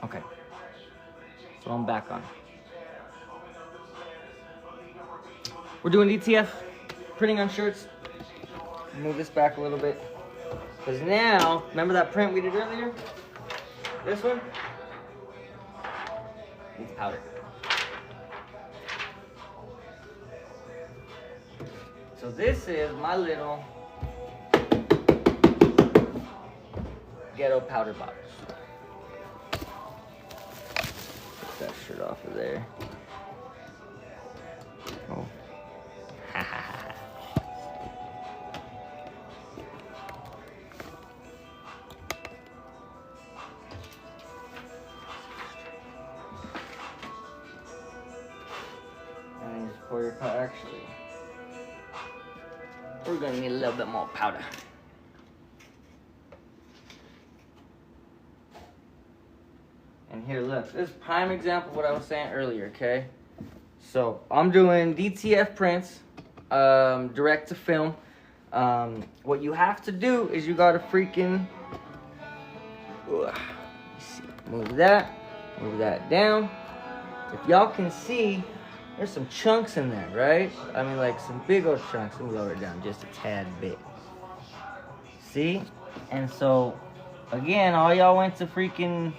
Okay. So I'm back on. We're doing DTF, printing on shirts. Move this back a little bit. Because now, remember that print we did earlier? This one? Needs powder. So this is my little ghetto powder box. Take that shirt off of there. Oh. And just pour your powder. Actually, we're gonna need a little bit more powder. And here, look, this is prime example of what I was saying earlier, okay? So I'm doing DTF prints, direct to film. What you have to do is you gotta freaking move that down. If y'all can see, there's some chunks in there, right? I mean, like some big old chunks. Let me lower it down just a tad bit. See? And so, again, all y'all went to freaking,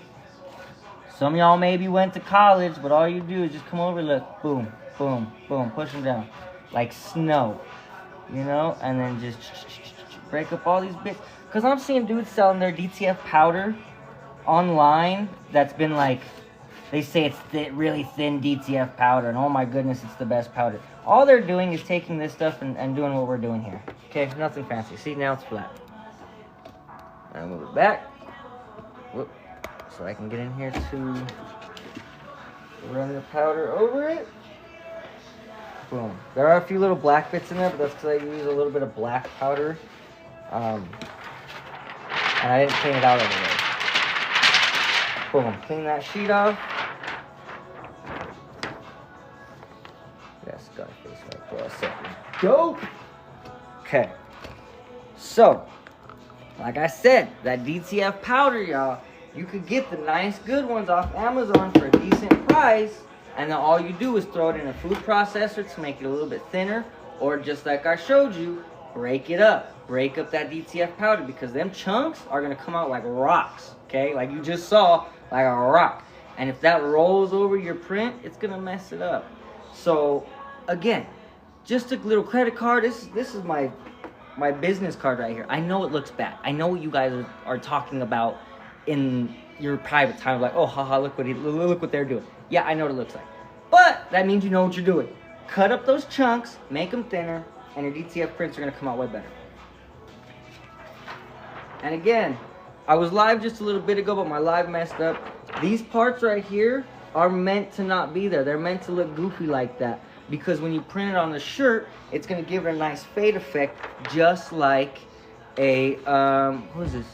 some of y'all maybe went to college, but all you do is just come over, look, boom, boom, boom, push them down. Like snow, you know? And then just break up all these bits. Because I'm seeing dudes selling their DTF powder online that's been like, they say it's really thin DTF powder, and oh my goodness, it's the best powder. All they're doing is taking this stuff and doing what we're doing here. Okay, nothing fancy. See, now it's flat. I'll move it back. Whoop. So I can get in here to run the powder over it. Boom. There are a few little black bits in there, but that's because I use a little bit of black powder. And I didn't clean it out over there. Boom. Clean that sheet off. Yes, got a face right there. So, dope. Okay. So, like I said, that DTF powder, y'all, you could get the nice good ones off Amazon for a decent price, and then all you do is throw it in a food processor to make it a little bit thinner, or just like I showed you, break it up. Break up that DTF powder, because them chunks are going to come out like rocks, okay? Like you just saw, like a rock. And if that rolls over your print, it's going to mess it up. So, again, just a little credit card. This is my business card right here. I know it looks bad. I know what you guys are talking about in your private time, like, oh, haha, look what they're doing. Yeah, I know what it looks like. But that means you know what you're doing. Cut up those chunks, make them thinner, and your DTF prints are going to come out way better. And again, I was live just a little bit ago, but my live messed up. These parts right here are meant to not be there. They're meant to look goofy like that, because when you print it on the shirt, it's going to give it a nice fade effect, just like a, what is this?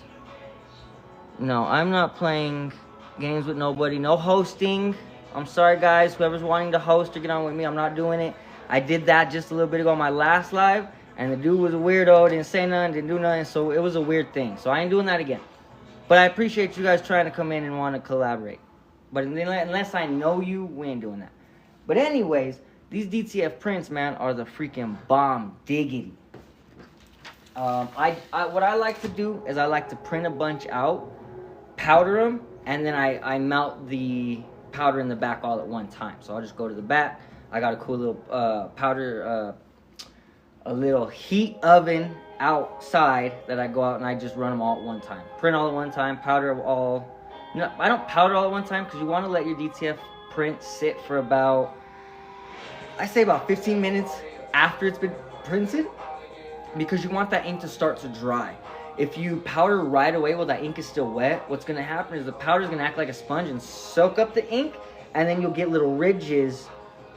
No, I'm not playing games with nobody. No hosting. I'm sorry, guys. Whoever's wanting to host or get on with me, I'm not doing it. I did that just a little bit ago on my last live, and the dude was a weirdo, didn't say nothing, didn't do nothing, so it was a weird thing. So I ain't doing that again. But I appreciate you guys trying to come in and want to collaborate. But unless I know you, we ain't doing that. But anyways, these DTF prints, man, are the freaking bomb diggity. What I like to do is I like to print a bunch out, powder them, and then I melt the powder in the back all at one time. So I'll just go to the back. I got a cool little powder, a little heat oven outside that I go out and I just run them all at one time. Print all at one time, powder all. No, I don't powder all at one time, because you want to let your DTF print sit for about, I say about 15 minutes after it's been printed, because you want that ink to start to dry. If you powder right away while that ink is still wet, what's going to happen is the powder is going to act like a sponge and soak up the ink, and then you'll get little ridges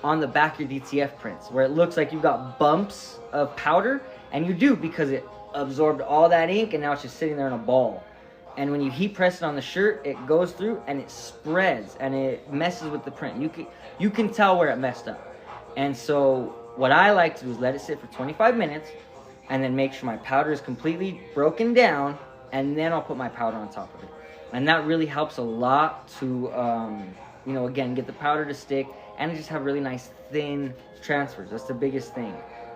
on the back of your DTF prints where it looks like you've got bumps of powder, and you do, because it absorbed all that ink and now it's just sitting there in a ball. And when you heat press it on the shirt, it goes through and it spreads and it messes with the print. You can tell where it messed up. And so what I like to do is let it sit for 25 minutes and then make sure my powder is completely broken down, and then I'll put my powder on top of it. And that really helps a lot to, you know, again, get the powder to stick and just have really nice thin transfers. That's the biggest thing.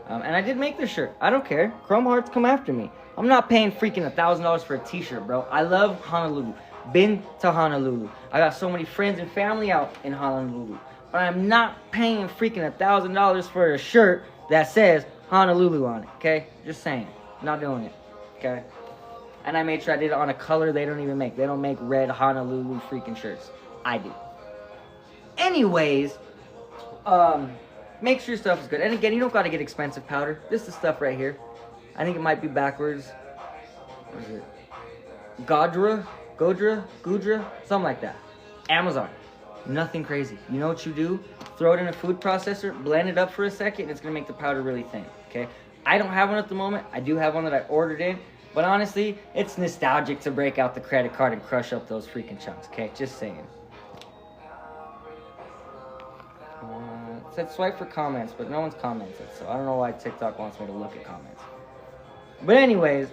And I did make this shirt. I don't care. Chrome Hearts, come after me. I'm not paying freaking $1,000 for a t-shirt, bro. I love Honolulu. Been to Honolulu. I got so many friends and family out in Honolulu. But I'm not paying freaking $1,000 for a shirt that says Honolulu on it, okay? Just saying. Not doing it, okay? And I made sure I did it on a color they don't even make. They don't make red Honolulu freaking shirts. I do. Anyways, make sure your stuff is good. And again, you don't got to get expensive powder. This is stuff right here. I think it might be backwards. What is it? Gudra, something like that. Amazon. Nothing crazy. You know what you do? Throw it in a food processor, blend it up for a second, and it's going to make the powder really thin, okay? I don't have one at the moment. I do have one that I ordered in. But honestly, it's nostalgic to break out the credit card and crush up those freaking chunks, okay? Just saying. It said swipe for comments, but no one's commented, so I don't know why TikTok wants me to look at comments. But anyways,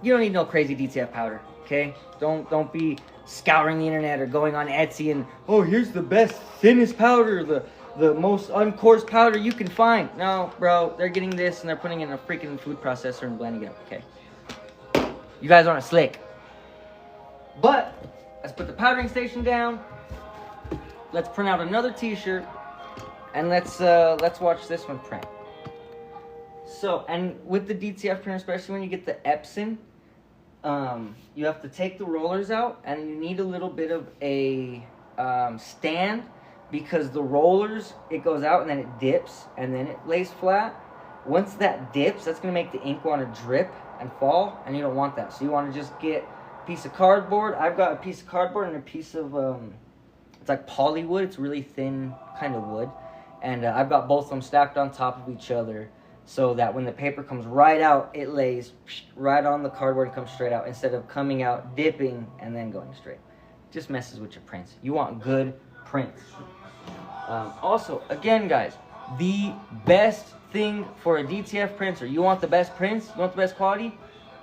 you don't need no crazy DTF powder, okay? Don't be scouring the internet or going on Etsy and, oh, here's the best, thinnest powder, the most uncoarse powder you can find. No, bro, they're getting this and they're putting it in a freaking food processor and blending it up, okay? You guys aren't slick. But, let's put the powdering station down. Let's print out another t-shirt. And let's watch this one print. So, and with the DTF printer, especially when you get the epson, you have to take the rollers out, and you need a little bit of a stand, because the rollers, it goes out and then it dips and then it lays flat. Once that dips, that's going to make the ink want to drip and fall, and you don't want that. So you want to just get a piece of cardboard. I've got a piece of cardboard and a piece of, it's like poly wood. It's really thin kind of wood. And I've got both of them stacked on top of each other so that when the paper comes right out, it lays right on the cardboard and comes straight out instead of coming out, dipping, and then going straight. Just messes with your prints. You want good prints. Also, again, guys, the best thing for a DTF printer, you want the best prints, you want the best quality,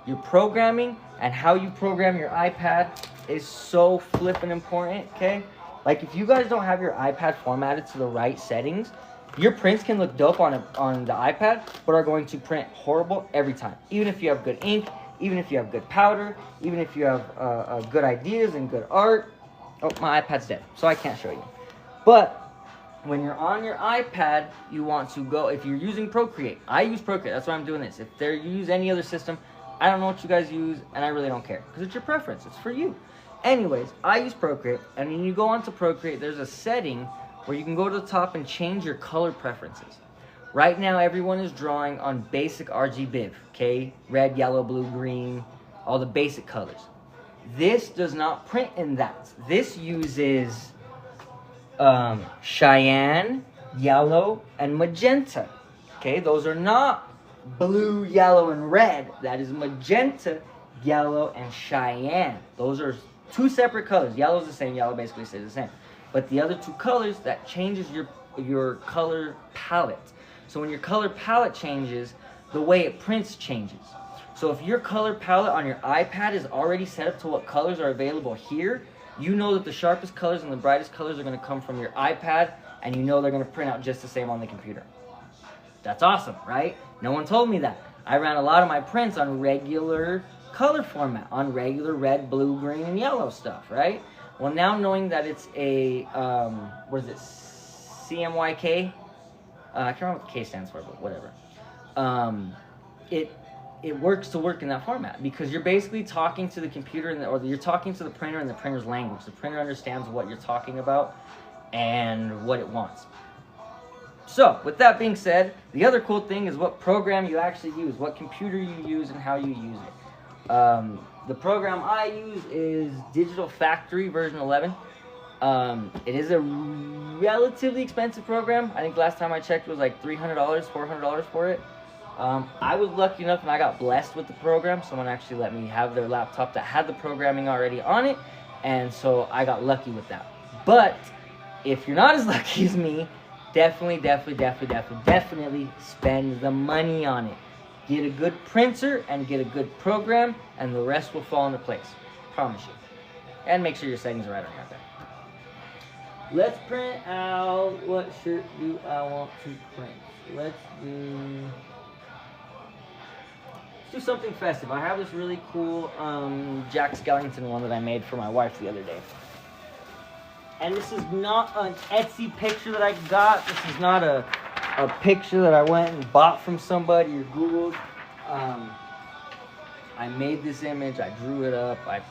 your programming and how you program your iPad is so flippin' important, okay? Like, if you guys don't have your iPad formatted to the right settings, your prints can look dope on the iPad, but are going to print horrible every time. Even if you have good ink, even if you have good powder, even if you have good ideas and good art. Oh, my iPad's dead, so I can't show you. But when you're on your iPad, you want to go, if you're using Procreate, I use Procreate, that's why I'm doing this. If you use any other system, I don't know what you guys use, and I really don't care, because it's your preference, it's for you. Anyways, I use Procreate, and when you go onto Procreate, there's a setting where you can go to the top and change your color preferences. Right now, everyone is drawing on basic RGB, okay? Red, yellow, blue, green, all the basic colors. This does not print in that. This uses cyan, yellow, and magenta. Okay, those are not blue, yellow, and red. That is magenta, yellow, and cyan. Those are two separate colors. Yellow is the same. Yellow basically stays the same. But the other two colors, that changes your color palette. So when your color palette changes, the way it prints changes. So if your color palette on your iPad is already set up to what colors are available here, you know that the sharpest colors and the brightest colors are going to come from your iPad, and you know they're going to print out just the same on the computer. That's awesome, right? No one told me that. I ran a lot of my prints on regular color format, on regular red, blue, green, and yellow stuff, right? Well, now knowing that it's a, what is it, CMYK? I can't remember what the K stands for, but whatever. It works to work in that format because you're basically talking to the computer or you're talking to the printer in the printer's language. The printer understands what you're talking about and what it wants. So, with that being said, the other cool thing is what program you actually use, what computer you use, and how you use it. The program I use is Digital Factory version 11. It is a relatively expensive program. I think last time I checked it was like $300, $400 for it. I was lucky enough and I got blessed with the program. Someone actually let me have their laptop that had the programming already on it, and so I got lucky with that. But if you're not as lucky as me, definitely spend the money on it. Get a good printer and get a good program, and the rest will fall into place. Promise you. And make sure your settings are right on your iPad. Let's print out, what shirt do I want to print? Let's do something festive. I have this really cool Jack Skellington one that I made for my wife the other day. And this is not an Etsy picture that I got. This is not a picture that I went and bought from somebody or Googled. I made this image, I drew it up, I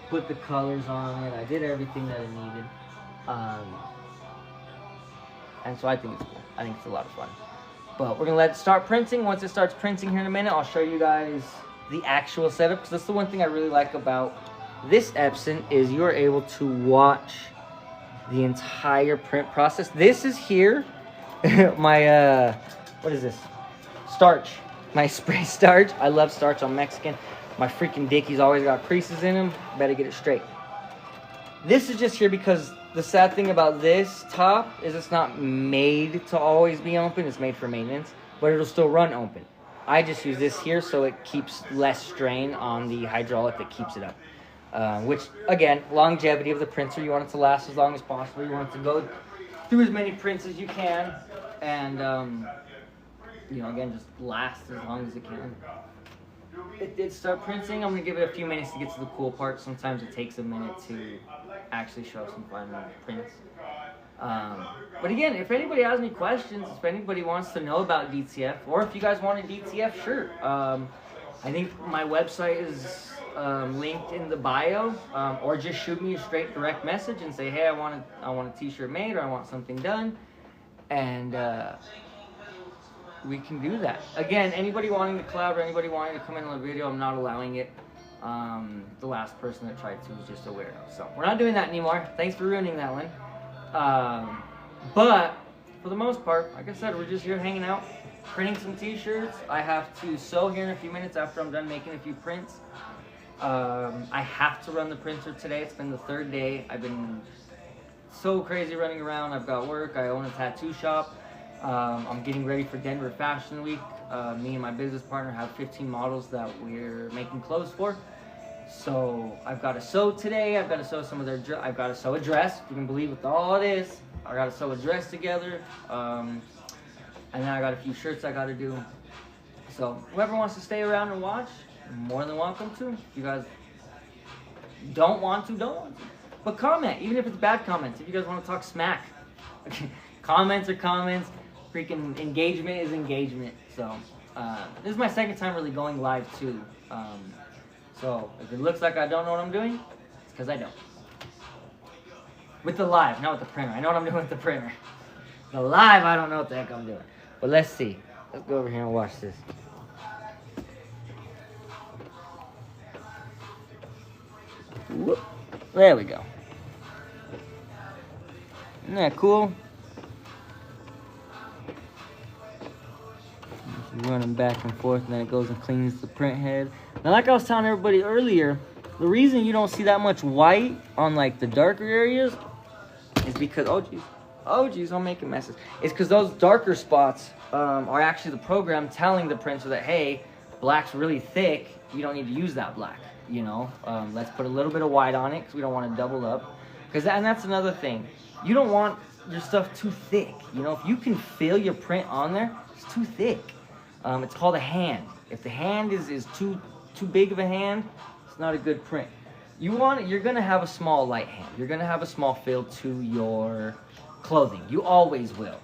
put the colors on it, I did everything that it needed. And so I think it's cool. I think it's a lot of fun. But we're gonna let it start printing. Once it starts printing here in a minute, I'll show you guys the actual setup. Because that's the one thing I really like about this Epson is you are able to watch the entire print process. This is here, my, what is this? Starch. My spray starch. I love starch, I'm Mexican. My freaking Dickies always got creases in them. Better get it straight. This is just here because the sad thing about this top is it's not made to always be open. It's made for maintenance, but it'll still run open. I just use this here so it keeps less strain on the hydraulic that keeps it up. Which, again, longevity of the printer. You want it to last as long as possible. You want it to go through as many prints as you can. And, you know, again, just last as long as it can. It did start printing. I'm going to give it a few minutes to get to the cool part. Sometimes it takes a minute to actually show some final prints. But again, if anybody has any questions, if anybody wants to know about DTF, or if you guys want a DTF shirt, I think my website is linked in the bio, or just shoot me a straight direct message and say, hey, I want a t-shirt made, or I want something done, and we can do that. Again, anybody wanting to collab or anybody wanting to come in on the video, I'm not allowing it. The last person that tried to was just a weirdo. So we're not doing that anymore. Thanks for ruining that one. But for the most part, like I said, we're just here hanging out, printing some t-shirts. I have to sew here in a few minutes after I'm done making a few prints. I have to run the printer today. It's been the third day. I've been so crazy running around. I've got work. I own a tattoo shop. I'm getting ready for Denver Fashion Week. Me and my business partner have 15 models that we're making clothes for. So I've got to sew today. I've got to sew some of their. I've got to sew a dress. If you can believe with all this, I got to sew a dress together. And then I got a few shirts I got to do. So whoever wants to stay around and watch, more than welcome to. If you guys don't want to, don't want to. But comment, even if it's bad comments. If you guys want to talk smack, comments are comments. Freaking engagement is engagement. So this is my second time really going live too. So if it looks like I don't know what I'm doing, it's because I don't. With the live, not with the printer. I know what I'm doing with the printer. The live, I don't know what the heck I'm doing. But let's see. Let's go over here and watch this. Whoop. There we go. Isn't that cool? Running back and forth, and then it goes and cleans the print head. Now, like I was telling everybody earlier, the reason you don't see that much white on like the darker areas is because, oh geez, I'm making messes. It's because those darker spots are actually the program telling the printer that, hey, black's really thick, you don't need to use that black, you know. Let's put a little bit of white on it because we don't want to double up. And that's another thing. You don't want your stuff too thick, you know. If you can feel your print on there, it's too thick. It's called a hand. If the hand is too big of a hand, it's not a good print. You're gonna have a small light hand. You're gonna have a small feel to your clothing. You always will.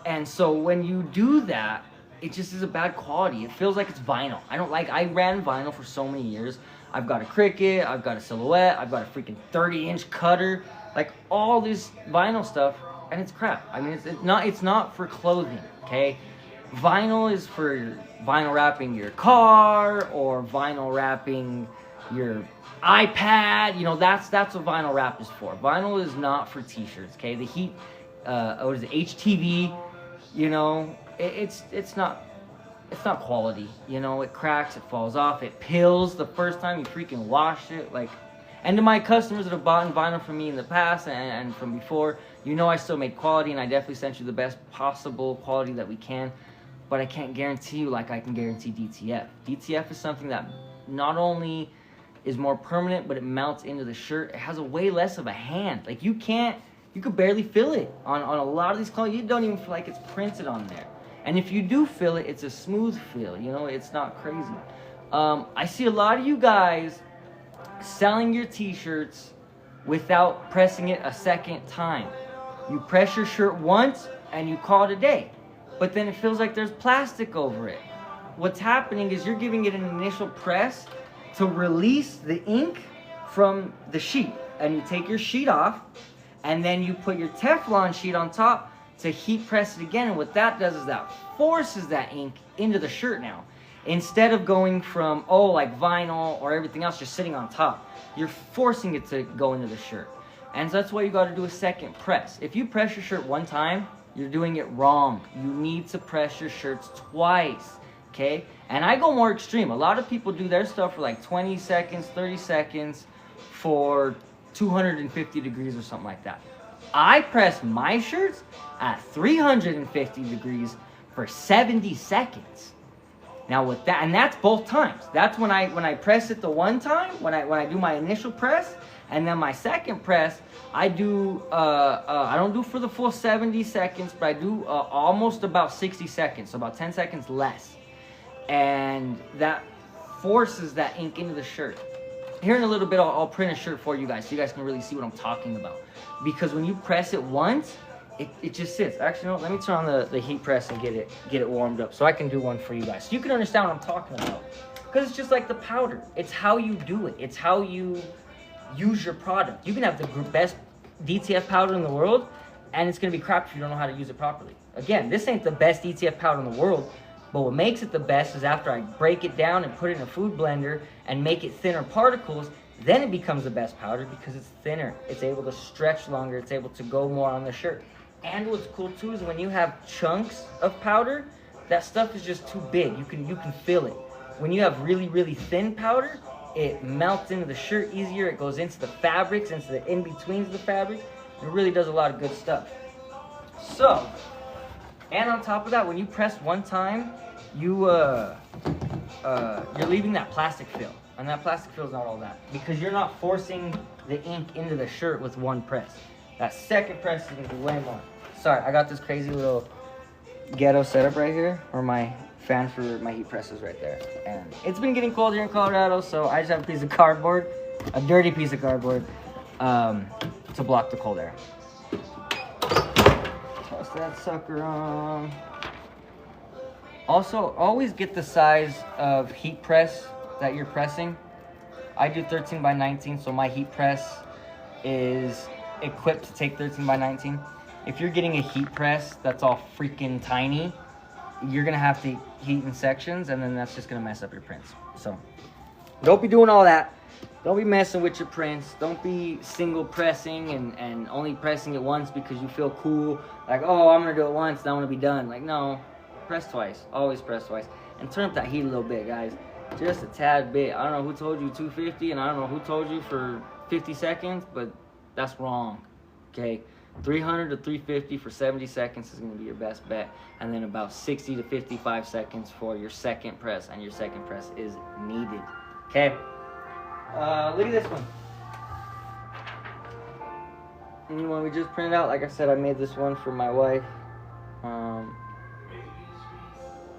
And so when you do that, it just is a bad quality. It feels like it's vinyl. I ran vinyl for so many years. I've got a Cricut, I've got a Silhouette, I've got a freaking 30-inch cutter, like all this vinyl stuff, and it's crap. I mean, it's not for clothing. Okay, vinyl is for vinyl wrapping your car or vinyl wrapping your iPad. You know, that's what vinyl wrap is for. Vinyl is not for t-shirts. Okay, the heat, what is it, HTV? You know, it's not quality. You know, it cracks, it falls off, it pills the first time you freaking wash it. Like, and to my customers that have bought vinyl from me in the past and from before, you know I still made quality, and I definitely sent you the best possible quality that we can, but I can't guarantee you like I can guarantee DTF. DTF is something that not only is more permanent, but it melts into the shirt. It has a way less of a hand. Like you could barely feel it on a lot of these clothes. You don't even feel like it's printed on there. And if you do feel it, it's a smooth feel, you know, it's not crazy. I see a lot of you guys selling your t-shirts without pressing it a second time. You press your shirt once and you call it a day, but then it feels like there's plastic over it. What's happening is you're giving it an initial press to release the ink from the sheet, and you take your sheet off and then you put your Teflon sheet on top to heat press it again. And what that does is that forces that ink into the shirt now. Instead of going from, like vinyl or everything else just sitting on top, you're forcing it to go into the shirt. And so that's why you got to do a second press. If you press your shirt one time, you're doing it wrong. You need to press your shirts twice, okay? And I go more extreme. A lot of people do their stuff for like 20 seconds, 30 seconds for 250 degrees or something like that. I press my shirts at 350 degrees for 70 seconds. Now with that, and that's both times. That's when I press it the one time, when I do my initial press, and then my second press, I do I don't do for the full 70 seconds, but I do almost about 60 seconds, so about 10 seconds less. And that forces that ink into the shirt. Here in a little bit, I'll print a shirt for you guys so you guys can really see what I'm talking about. Because when you press it once, it just sits. Actually, no, let me turn on the heat press and get it warmed up so I can do one for you guys. So you can understand what I'm talking about. Because it's just like the powder. It's how you do it. It's how you use your product. You can have the best DTF powder in the world, and it's going to be crap if you don't know how to use it properly. Again, this ain't the best DTF powder in the world, but what makes it the best is after I break it down and put it in a food blender and make it thinner particles, then it becomes the best powder because it's thinner. It's able to stretch longer. It's able to go more on the shirt. And what's cool too is when you have chunks of powder, that stuff is just too big. You can feel it. When you have really, really thin powder, it melts into the shirt easier. It goes into the fabrics, into the in-betweens of the fabrics. It really does a lot of good stuff. So, and on top of that, when you press one time, you're leaving that plastic feel. And that plastic feel is not all that. Because you're not forcing the ink into the shirt with one press. That second press is going to be way more. Sorry, I got this crazy little ghetto setup right here, or my fan for my heat press is right there. And it's been getting cold here in Colorado, so I just have a piece of cardboard, a dirty piece of cardboard, to block the cold air. Toss that sucker on. Also, always get the size of heat press that you're pressing. I do 13 by 19, so my heat press is equipped to take 13 by 19. If you're getting a heat press that's all freaking tiny, you're gonna have to heat in sections, and then that's just gonna mess up your prints. So don't be doing all that. Don't be messing with your prints. Don't be single pressing and only pressing it once because you feel cool. Like, oh, I'm gonna do it once, then I'm gonna be done. Like, no, press twice. Always press twice. And turn up that heat a little bit, guys. Just a tad bit. I don't know who told you 250, and I don't know who told you for 50 seconds, but that's wrong, okay? 300 to 350 for 70 seconds is going to be your best bet, and then about 60 to 55 seconds for your second press, and your second press is needed, okay? Look at this one. And when we just printed out, like I said, I made this one for my wife.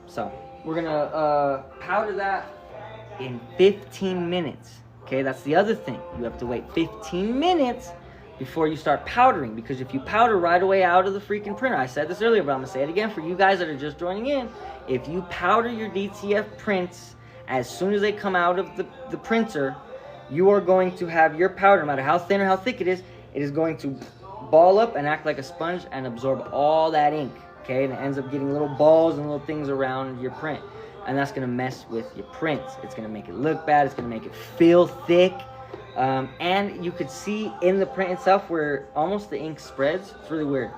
So we're gonna powder that in 15 minutes. Okay, that's the other thing. You have to wait 15 minutes before you start powdering, because if you powder right away out of the freaking printer, I said this earlier, but I'm gonna say it again for you guys that are just joining in. If you powder your DTF prints as soon as they come out of the printer, you are going to have your powder, no matter how thin or how thick it is going to ball up and act like a sponge and absorb all that ink, okay? And it ends up getting little balls and little things around your print. And that's gonna mess with your prints. It's gonna make it look bad, it's gonna make it feel thick. And you could see in the print itself where almost the ink spreads. It's really weird.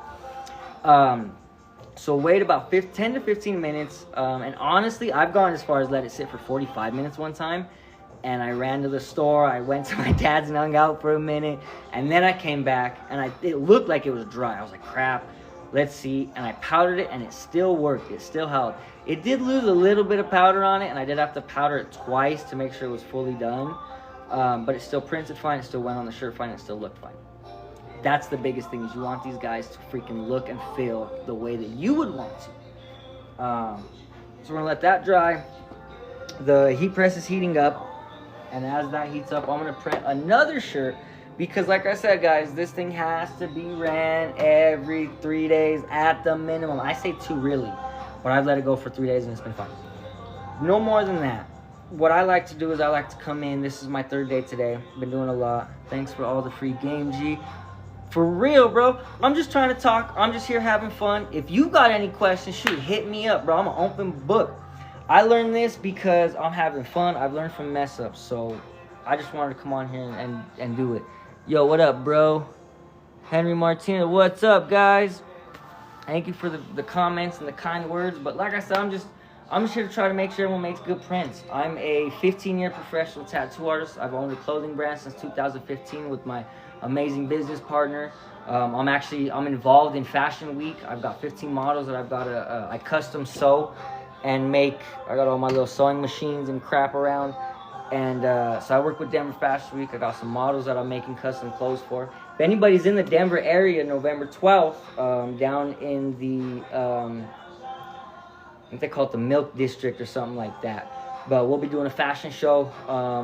So wait about 10 to 15 minutes. And honestly, I've gone as far as let it sit for 45 minutes one time. And I ran to the store, I went to my dad's and hung out for a minute. And then I came back and it looked like it was dry. I was like, crap, let's see. And I powdered it and it still worked. It still held. It did lose a little bit of powder on it, and I did have to powder it twice to make sure it was fully done. but it still printed fine, it still went on the shirt fine, it still looked fine. That's the biggest thing, is you want these guys to freaking look and feel the way that you would want to. So we're gonna let that dry. The heat press is heating up, and as that heats up, I'm gonna print another shirt, because like I said, guys, this thing has to be ran every 3 days at the minimum. I say 2 really, but I've let it go for 3 days and it's been fine. No more than that. What I like to do is I like to come in. This is my 3rd day today. Been doing a lot. Thanks for all the free game, G. For real, bro. I'm just trying to talk. I'm just here having fun. If you got any questions, shoot, hit me up, bro. I'm an open book. I learned this because I'm having fun. I've learned from mess ups. So I just wanted to come on here and do it. Yo, what up, bro? Henry Martinez, what's up, guys? Thank you for the comments and the kind words. But like I said, I'm just here to try to make sure everyone makes good prints. I'm a 15-year professional tattoo artist. I've owned a clothing brand since 2015 with my amazing business partner. I'm involved in Fashion Week. I've got 15 models that I've got I custom sew and make. I got all my little sewing machines and crap around. And so I work with Denver Fashion Week. I got some models that I'm making custom clothes for. If anybody's in the Denver area, November 12th, down in the, I think they call it the Milk District or something like that. But we'll be doing a fashion show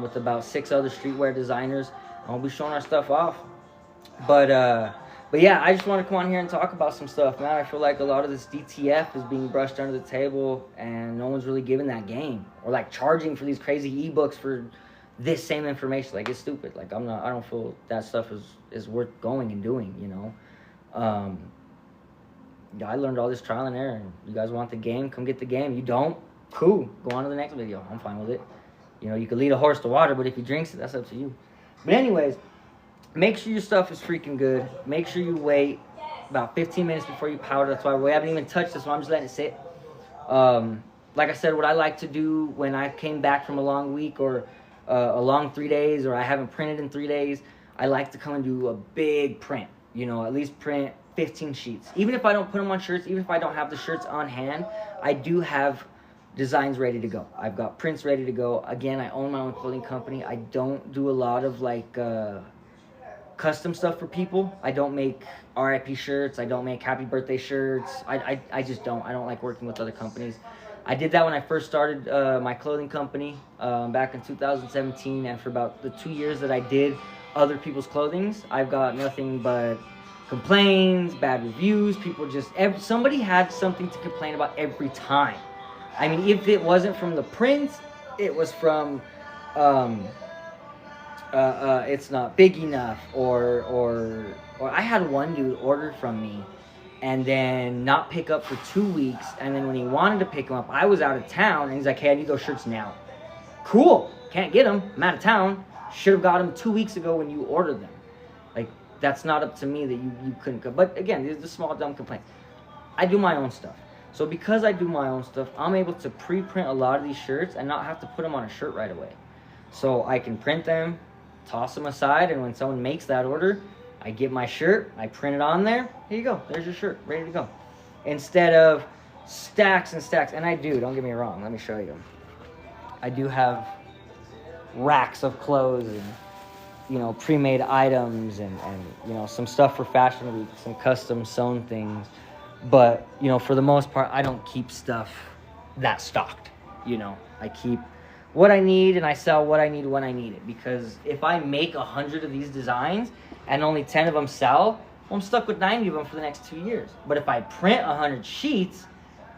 with about 6 other streetwear designers. And we'll be showing our stuff off. But yeah, I just want to come on here and talk about some stuff, man. I feel like a lot of this DTF is being brushed under the table, and no one's really giving that game, or like charging for these crazy ebooks for this same information. Like, it's stupid. Like, I don't feel that stuff is worth going and doing, you know. Yeah, I learned all this trial and error, and you guys want the game, come get the game. You don't, cool, go on to the next video. I'm fine with it. You know, you could lead a horse to water, but if he drinks it, that's up to you. But anyways, make sure your stuff is freaking good. Make sure you wait about 15 minutes before you powder. That's why we haven't even touched this one. I'm just letting it sit. Like I said, what I like to do when I came back from a long week or a long 3 days, or I haven't printed in 3 days, I like to come and do a big print. You know, at least print 15 sheets. Even if I don't put them on shirts, even if I don't have the shirts on hand, I do have designs ready to go. I've got prints ready to go. Again, I own my own clothing company. I don't do a lot of like custom stuff for people. I don't make RIP shirts. I don't make happy birthday shirts. I just don't. I don't like working with other companies. I did that when I first started my clothing company back in 2017, and for about the 2 years that I did other people's clothings, I've got nothing but complaints, bad reviews. People just, somebody had something to complain about every time. I mean, if it wasn't from the prints, it was from it's not big enough, or I had one dude order from me and then not pick up for 2 weeks, and then when he wanted to pick them up, I was out of town, and he's like, hey, I need those shirts now. Cool, can't get them, I'm out of town. Should have got them 2 weeks ago when you ordered them. Like, that's not up to me that you couldn't go. But again, these are the small dumb complaints. I do my own stuff. So because I do my own stuff, I'm able to pre-print a lot of these shirts and not have to put them on a shirt right away. So I can print them, toss them aside, and when someone makes that order, I get my shirt, I print it on there, here you go, there's your shirt, ready to go. Instead of stacks and stacks, and I do, don't get me wrong, let me show you. I do have racks of clothes and, you know, pre-made items and you know, some stuff for Fashion Week, some custom sewn things. But, you know, for the most part, I don't keep stuff that stocked, you know. I keep what I need, and I sell what I need when I need it. Because if I make 100 of these designs and only 10 of them sell, well, I'm stuck with 90 of them for the next 2 years. But if I print 100 sheets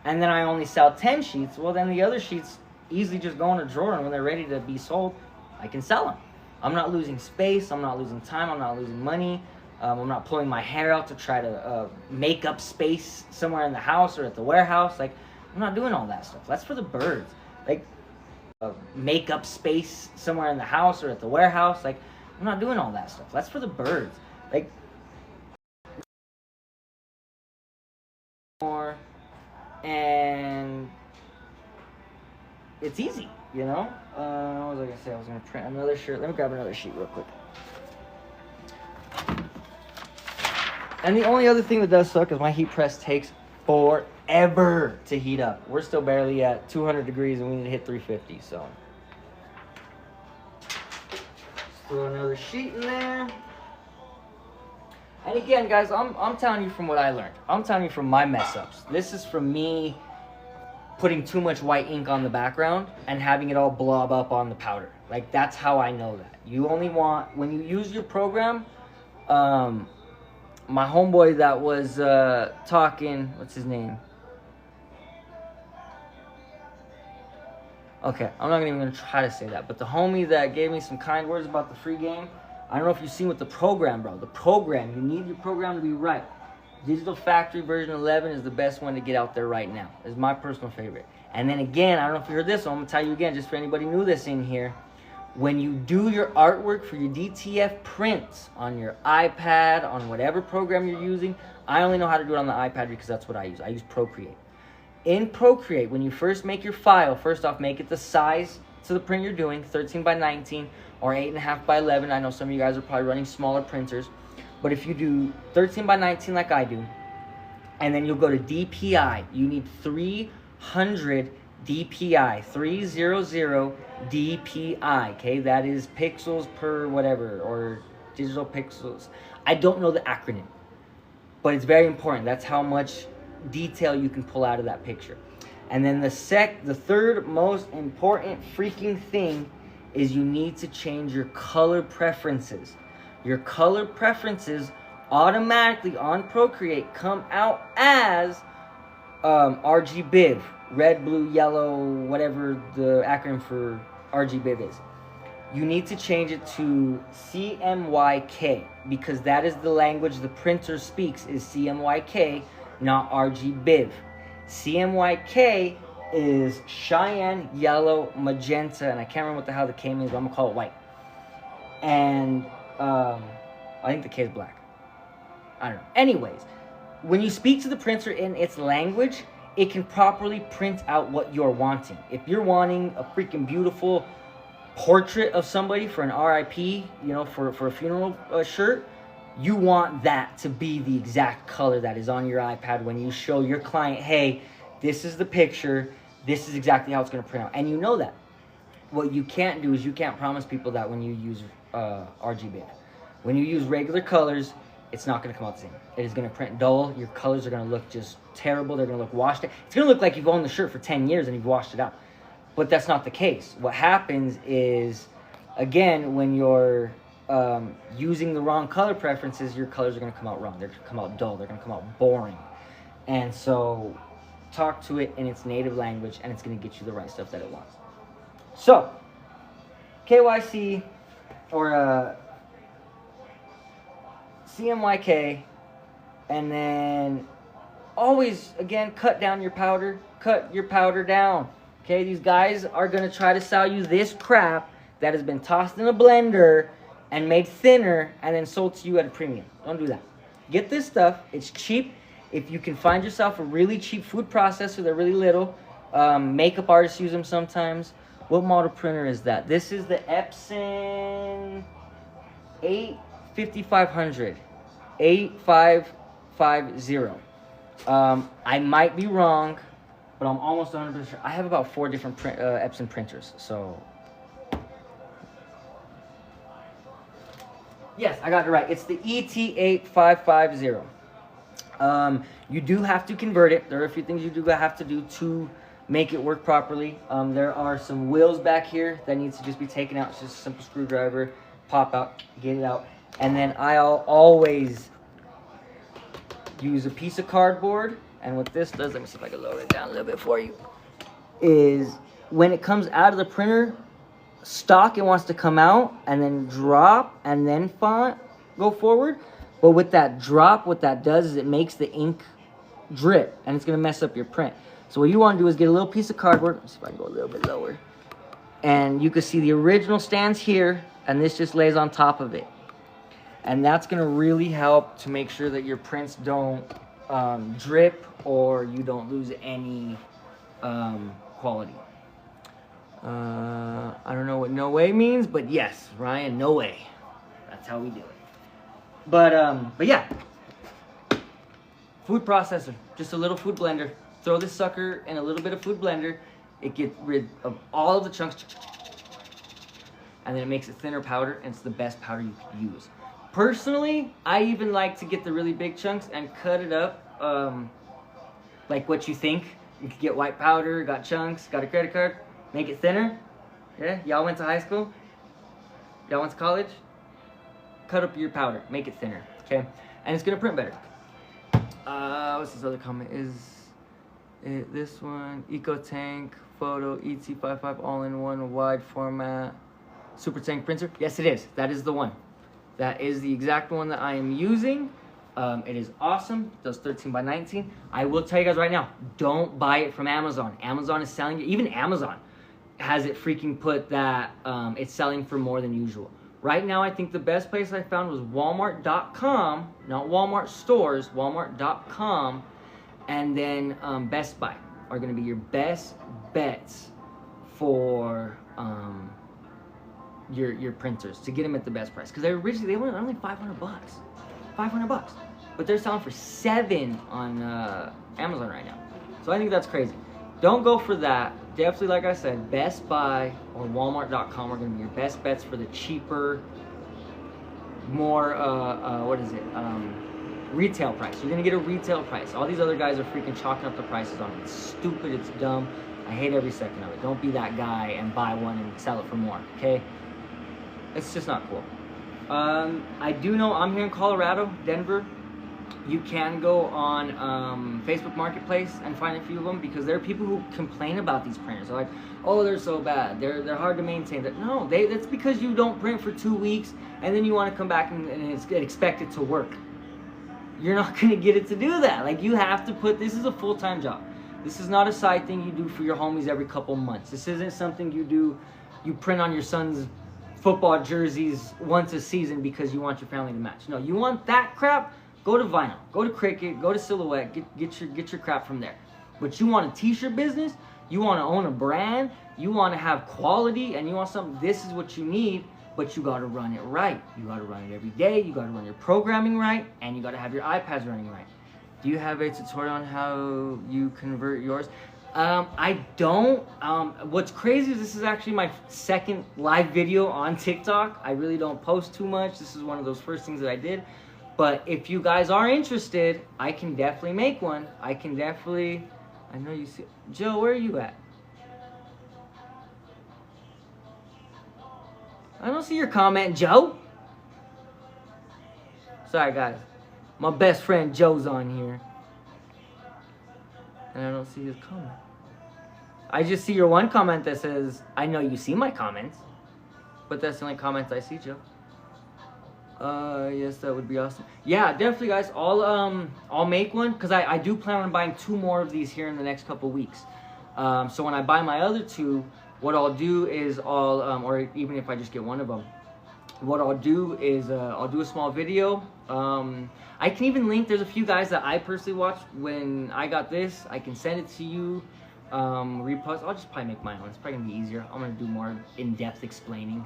and then I only sell 10 sheets, well, then the other sheets easily just go in a drawer, and when they're ready to be sold, I can sell them. I'm not losing space, I'm not losing time, I'm not losing money. I'm not pulling my hair out to try to make up space somewhere in the house or at the warehouse. Like, I'm not doing all that stuff. That's for the birds. Like, make up space somewhere in the house or at the warehouse. Like, I'm not doing all that stuff. That's for the birds. Like, more, and it's easy, you know? What was I gonna say? I was gonna print another shirt. Let me grab another sheet real quick. And the only other thing that does suck is my heat press takes forever to heat up. We're still barely at 200 degrees and we need to hit 350, so. throw another sheet in there. And again, guys, I'm telling you from what I learned. I'm telling you from my mess ups. This is from me putting too much white ink on the background and having it all blob up on the powder. Like, that's how I know that. You only want, when you use your program, my homeboy that was talking, what's his name? Okay, I'm not even gonna try to say that, but the homie that gave me some kind words about the free game, I don't know if you've seen with the program, bro. The program, you need your program to be right. Digital Factory version 11 is the best one to get out there right now. It's my personal favorite. And then again, I don't know if you heard this, so I'm gonna tell you again, just for anybody new that's in here. When you do your artwork for your DTF prints on your iPad, on whatever program you're using, I only know how to do it on the iPad because that's what I use. I use Procreate. In Procreate, when you first make your file, first off, make it the size to the print you're doing, 13 by 19 or 8.5 by 11. I know some of you guys are probably running smaller printers, but if you do 13 by 19 like I do, and then you'll go to DPI, you need 300 DPI, 300 DPI, okay? That is pixels per whatever, or digital pixels. I don't know the acronym, but it's very important. That's how much detail you can pull out of that picture. And then the third most important freaking thing is you need to change your color preferences. Your color preferences automatically on Procreate come out as RGBIV, red, blue, yellow, whatever the acronym for RGBIV is. You need to change it to CMYK because that is the language the printer speaks, is CMYK, not RGBIV. CMYK is cyan, yellow, magenta, and I can't remember what the hell the K means, but I'm gonna call it white. And I think the K is black. I don't know. Anyways, when you speak to the printer in its language, it can properly print out what you're wanting. If you're wanting a freaking beautiful portrait of somebody for an RIP, you know, for a funeral shirt, you want that to be the exact color that is on your iPad when you show your client, hey, this is the picture, this is exactly how it's going to print out. And you know that. What you can't do is you can't promise people that when you use RGB. When you use regular colors, it's not going to come out the same. It is going to print dull. Your colors are going to look just terrible. They're going to look washed out. It's going to look like you've owned the shirt for 10 years and you've washed it out. But that's not the case. What happens is, again, when you're using the wrong color preferences, your colors are going to come out wrong. They're going to come out dull. They're going to come out boring. And so talk to it in its native language and it's going to get you the right stuff that it wants. So, KYC or CMYK, and then always, again, cut down your powder. Cut your powder down. Okay, these guys are going to try to sell you this crap that has been tossed in a blender and made thinner and then sold to you at a premium. Don't do that. Get this stuff. It's cheap. If you can find yourself a really cheap food processor, they're really little. Makeup artists use them sometimes. What model printer is that? This is the Epson 5500. 8550. I might be wrong, but I'm almost 100% sure. I have about 4 different Epson printers, so yes, I got it right. It's the ET8550. You do have to convert it. There are a few things you do have to do to make it work properly. There are some wheels back here that needs to just be taken out. It's just a simple screwdriver, pop out, get it out. And then I'll always use a piece of cardboard. And what this does, let me see if I can lower it down a little bit for you, is when it comes out of the printer, stock, it wants to come out and then drop and then go forward. But with that drop, what that does is it makes the ink drip and it's going to mess up your print. So what you want to do is get a little piece of cardboard. Let's see if I can go a little bit lower. And you can see the original stands here and this just lays on top of it. And that's going to really help to make sure that your prints don't drip or you don't lose any quality. I don't know what no way means, but yes, Ryan, no way. That's how we do it. But yeah, food processor, just a little food blender. Throw this sucker in a little bit of food blender. It gets rid of all of the chunks. and then it makes it thinner powder, and it's the best powder you could use. Personally, I even like to get the really big chunks and cut it up like what you think. You could get white powder, got chunks, got a credit card, make it thinner. Yeah, y'all went to high school? Y'all went to college? Cut up your powder, make it thinner, okay? And it's gonna print better. What's this other comment? Is it this one? Eco Tank Photo ET55 all-in-one wide format super tank printer? Yes, it is. That is the one. That is the exact one that I am using. It is awesome. It does 13 by 19. I will tell you guys right now, don't buy it from Amazon. Amazon is selling it. Even Amazon has it freaking put that it's selling for more than usual. Right now, I think the best place I found was Walmart.com, not Walmart stores, Walmart.com, and then Best Buy are going to be your best bets for your printers to get them at the best price. Because they were only $500, $500, but they're selling for $7 on Amazon right now. So I think that's crazy. Don't go for that. Definitely, like I said, Best Buy or Walmart.com are going to be your best bets for the cheaper, more retail price. You're going to get a retail price. All these other guys are freaking chalking up the prices on it. It's stupid. It's dumb. I hate every second of it. Don't be that guy and buy one and sell it for more, okay? It's just not cool. I do know I'm here in Colorado, Denver. You can go on Facebook Marketplace and find a few of them, because there are people who complain about these printers. They're like, oh, they're so bad. They're hard to maintain. No, that's because you don't print for 2 weeks and then you want to come back and expect it to work. You're not going to get it to do that. Like, you have to this is a full-time job. This is not a side thing you do for your homies every couple months. This isn't something you print on your son's football jerseys once a season because you want your family to match. No, you want that crap, go to Vinyl, go to Cricut, go to Silhouette, get your crap from there. But you want a t-shirt business, you want to own a brand, you want to have quality, and you want something, this is what you need, but you got to run it right. You got to run it every day, you got to run your programming right, and you got to have your iPads running right. Do you have a tutorial on how you convert yours? I don't. What's crazy is this is actually my second live video on TikTok. I really don't post too much. This is one of those first things that I did. But if you guys are interested, I can definitely make one. I know you see. Joe, where are you at? I don't see your comment, Joe. Sorry, guys. My best friend Joe's on here. And I don't see his comment. I just see your one comment that says, I know you see my comments. But that's the only comments I see, Joe. Yes, that would be awesome. Yeah, definitely, guys. I'll make one, because I do plan on buying 2 more of these here in the next couple weeks. So when I buy my other 2, what I'll do is or even if I just get one of them, what I'll do is I'll do a small video. I can even link, there's a few guys that I personally watched when I got this. I can send it to you, repost. I'll just probably make my own. It's probably gonna be easier. I'm gonna do more in-depth explaining.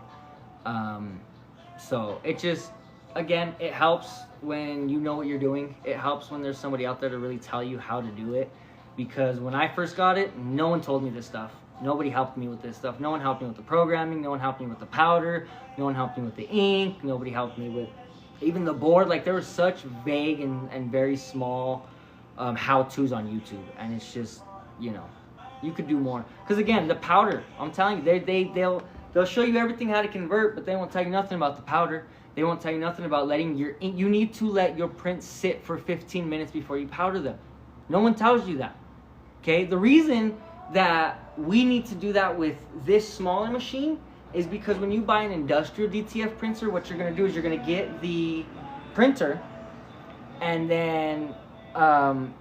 So it just, again, it helps when you know what you're doing. It helps when there's somebody out there to really tell you how to do it. Because when I first got it, no one told me this stuff. Nobody helped me with this stuff. No one helped me with the programming. No one helped me with the powder. No one helped me with the ink. Nobody helped me with even the board. Like, there were such vague and very small how-tos on YouTube. And it's just, you know, you could do more. Because again, the powder, I'm telling you, they'll show you everything how to convert, but they won't tell you nothing about the powder. They won't tell you nothing about letting your ink. You need to let your prints sit for 15 minutes before you powder them. No one tells you that. Okay? The reason that we need to do that with this smaller machine is because when you buy an industrial DTF printer, what you're going to do is you're going to get the printer, and then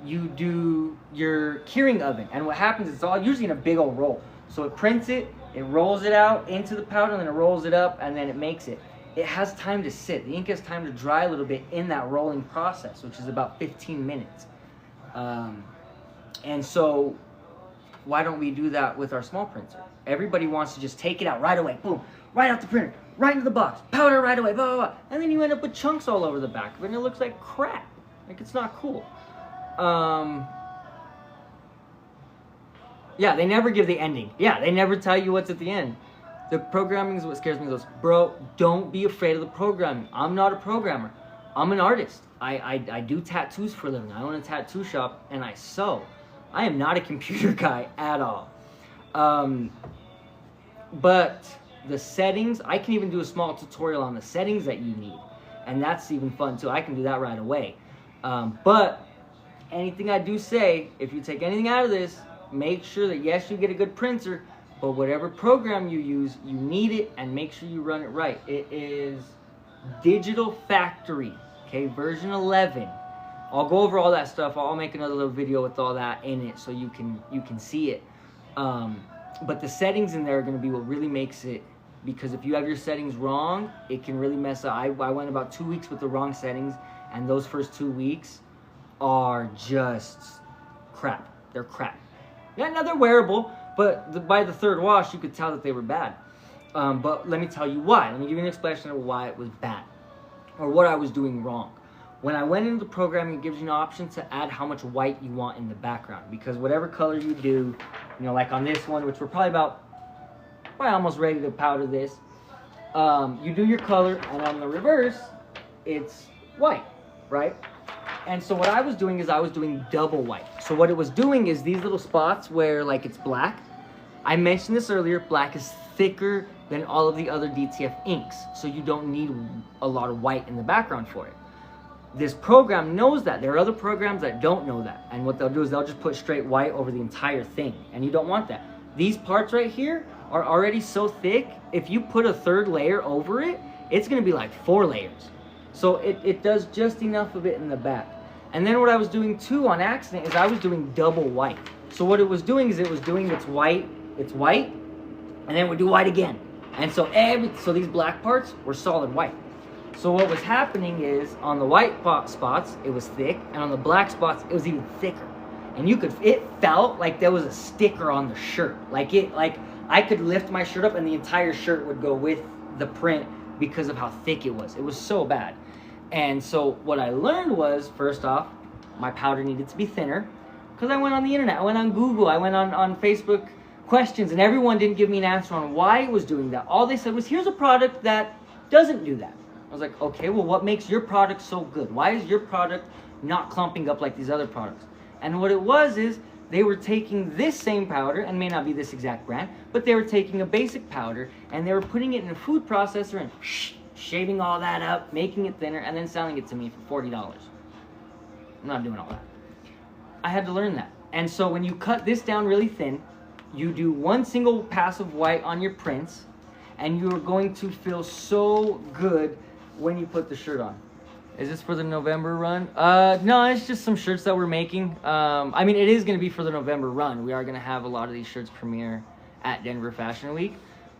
you do your curing oven. And what happens is it's all usually in a big old roll. So it prints it, it rolls it out into the powder, and then it rolls it up, and then it makes it. It has time to sit. The ink has time to dry a little bit in that rolling process, which is about 15 minutes. And so why don't we do that with our small printer? Everybody wants to just take it out right away, boom, right out the printer, right into the box, powder right away, blah, blah, blah. And then you end up with chunks all over the back of it, and it looks like crap. Like, it's not cool. Yeah, they never give the ending. Yeah, they never tell you what's at the end. The programming is what scares me the most. Bro, don't be afraid of the programming. I'm not a programmer. I'm an artist. I do tattoos for a living. I own a tattoo shop and I sew. I am not a computer guy at all. But the settings, I can even do a small tutorial on the settings that you need. And that's even fun too. I can do that right away. But anything I do say, if you take anything out of this, make sure that yes, you get a good printer, but whatever program you use, you need it and make sure you run it right. It is Digital Factory, okay, version 11. I'll go over all that stuff. I'll make another little video with all that in it so you can see it. But the settings in there are going to be what really makes it, because if you have your settings wrong, it can really mess up. I went about 2 weeks with the wrong settings, and those first 2 weeks are just crap. They're crap. Yeah, now they're wearable, but by the third wash, you could tell that they were bad. But let me tell you why. Let me give you an explanation of why it was bad, or what I was doing wrong. When I went into the program, it gives you an option to add how much white you want in the background, because whatever color you do, you know, like on this one, which we're probably almost ready to powder this, you do your color, and on the reverse, it's white, right? And so what I was doing is I was doing double white. So what it was doing is these little spots where like it's black. I mentioned this earlier, black is thicker than all of the other DTF inks, so you don't need a lot of white in the background for it. This program knows that. There are other programs that don't know that, and what they'll do is they'll just put straight white over the entire thing, and you don't want that. These parts right here are already so thick, if you put a third layer over it, it's going to be like 4 layers. So it does just enough of it in the back. And then what I was doing too on accident is I was doing double white. So what it was doing is it was doing its white, and then it would do white again. And so these black parts were solid white. So what was happening is on the white spots, it was thick, and on the black spots, it was even thicker. And it felt like there was a sticker on the shirt. Like I could lift my shirt up and the entire shirt would go with the print because of how thick it was. It was so bad. And so what I learned was, first off, my powder needed to be thinner, because I went on the internet, I went on Google, I went on Facebook questions, and everyone didn't give me an answer on why it was doing that. All they said was, here's a product that doesn't do that. I was like, okay, well, what makes your product so good? Why is your product not clumping up like these other products? And what it was is they were taking this same powder, and may not be this exact brand, but they were taking a basic powder, and they were putting it in a food processor and shaving all that up, making it thinner, and then selling it to me for $40. I'm not doing all that. I had to learn that. And so when you cut this down really thin, you do one single pass of white on your prints, and you're going to feel so good when you put the shirt on. Is this for the November run? No, it's just some shirts that we're making. I mean, it is going to be for the November run. We are going to have a lot of these shirts premiere at Denver Fashion Week.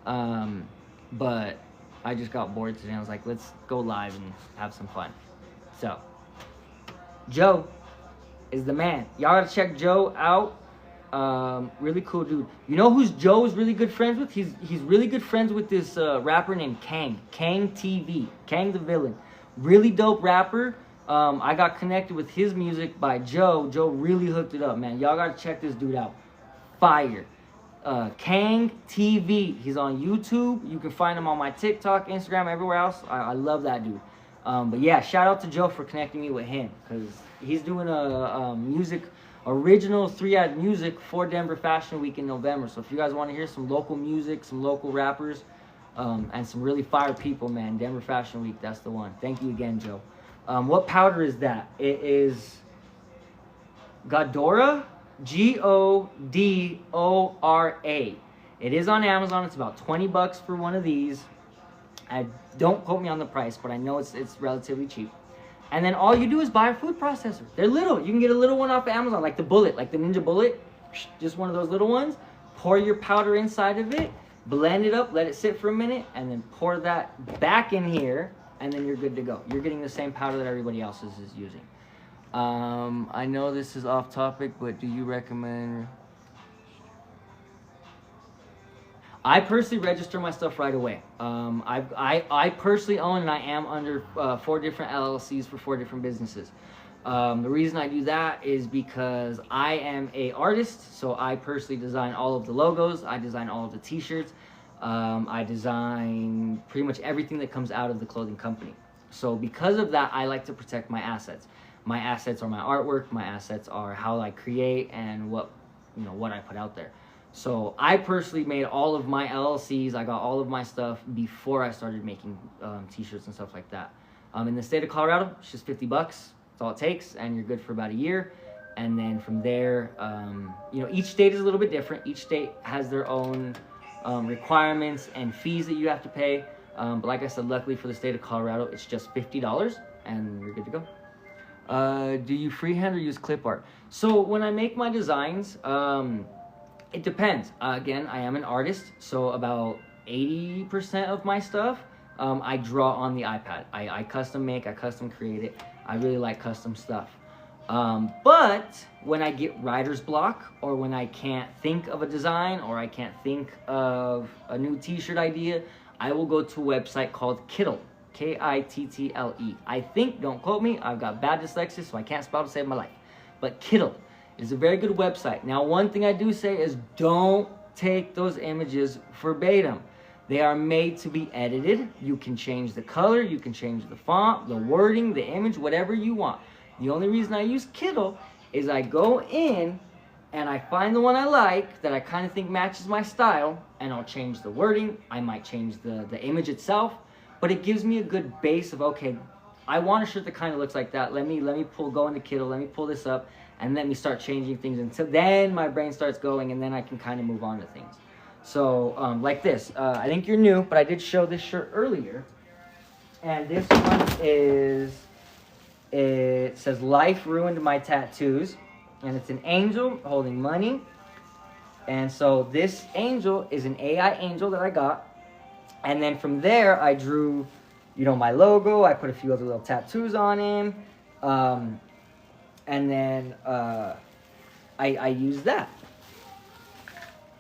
But I just got bored today. I was like, let's go live and have some fun. So, Joe is the man. Y'all gotta check Joe out. Really cool dude. You know who's Joe's really good friends with? He's really good friends with this rapper named Kang. Kang TV. Kang the Villain. Really dope rapper. I got connected with his music by Joe. Joe really hooked it up, man. Y'all gotta check this dude out. Fire. Kang TV. He's on YouTube. You can find him on my TikTok, Instagram, everywhere else. I love that dude. But yeah, shout out to Joe for connecting me with him, because he's doing a original 3-act music for Denver Fashion Week in November. So if you guys want to hear some local music, some local rappers, and some really fire people, man, Denver Fashion Week, that's the one. Thank you again, Joe. What powder is that? It is Godora. Godora. It is on Amazon. It's about 20 bucks for one of these. Don't quote me on the price, but I know it's relatively cheap. And then all you do is buy a food processor. They're little. You can get a little one off of Amazon, like the Bullet, like the Ninja Bullet. Just one of those little ones. Pour your powder inside of it, blend it up, let it sit for a minute, and then pour that back in here, and then you're good to go. You're getting the same powder that everybody else is using. I know this is off topic, but do you recommend... I personally register my stuff right away. I personally own, and I am under 4 different LLCs for 4 different businesses. The reason I do that is because I am an artist, so I personally design all of the logos. I design all of the t-shirts. I design pretty much everything that comes out of the clothing company. So because of that, I like to protect my assets. My assets are my artwork. My assets are how I create and what I put out there. So I personally made all of my LLCs. I got all of my stuff before I started making t-shirts and stuff like that. In the state of Colorado, it's just $50. That's all it takes, and you're good for about a year. And then from there, each state is a little bit different. Each state has their own requirements and fees that you have to pay. But like I said, luckily for the state of Colorado, it's just $50, and you're good to go. Do you freehand or use clip art? So when I make my designs, it depends. Again, I am an artist, so about 80% of my stuff, I draw on the iPad. I custom make, I custom create it. I really like custom stuff. But when I get writer's block, or when I can't think of a design, or I can't think of a new t-shirt idea, I will go to a website called Kittle, Kittle. I think, don't quote me, I've got bad dyslexia, so I can't spell to save my life. But Kittle is a very good website. Now, one thing I do say is don't take those images verbatim. They are made to be edited. You can change the color, you can change the font, the wording, the image, whatever you want. The only reason I use Kittle is I go in and I find the one I like that I kind of think matches my style, and I'll change the wording. I might change the image itself, but it gives me a good base of, okay, I want a shirt that kind of looks like that. Let me go into Kittle, let me pull this up, and let me start changing things until then my brain starts going, and then I can kind of move on to things. So like this, I think you're new, but I did show this shirt earlier, and this one is, it says life ruined my tattoos, and it's an angel holding money. And so this angel is an AI angel that I got, and then from there I drew my logo. I put a few other little tattoos on him, and then I used that,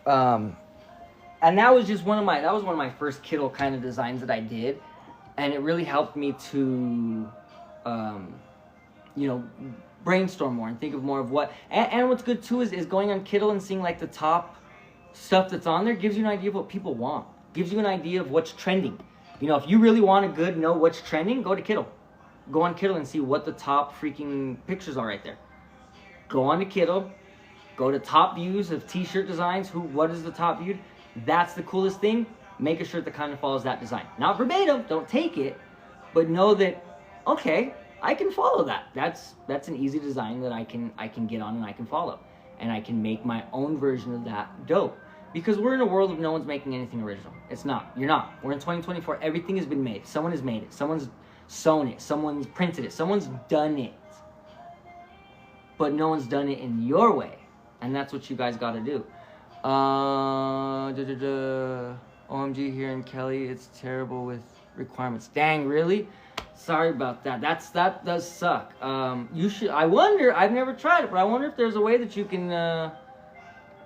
and that was just one of my first Kittle kind of designs that I did, and it really helped me to brainstorm more and think of more of what, and what's good too is going on Kittle and seeing like the top stuff that's on there gives you an idea of what people want, gives you an idea of what's trending. If you really want to know what's trending, go to Kittle. Go on Kittle and see what the top freaking pictures are right there. Go on to Kittle, go to top views of t-shirt designs, what is the top viewed? That's the coolest thing. Make a shirt that kind of follows that design. Not verbatim, don't take it, but know that, okay, I can follow that. That's an easy design that I can get on and I can follow. And I can make my own version of that dope. Because we're in a world of no one's making anything original. It's not. You're not. We're in 2024. Everything has been made. Someone has made it. Someone's sewn it. Someone's printed it. Someone's done it. But no one's done it in your way. And that's what you guys got to do. OMG here in Kelly. It's terrible with requirements. Dang, really? Sorry about that. That does suck. I wonder, I've never tried it, but I wonder if there's a way that you can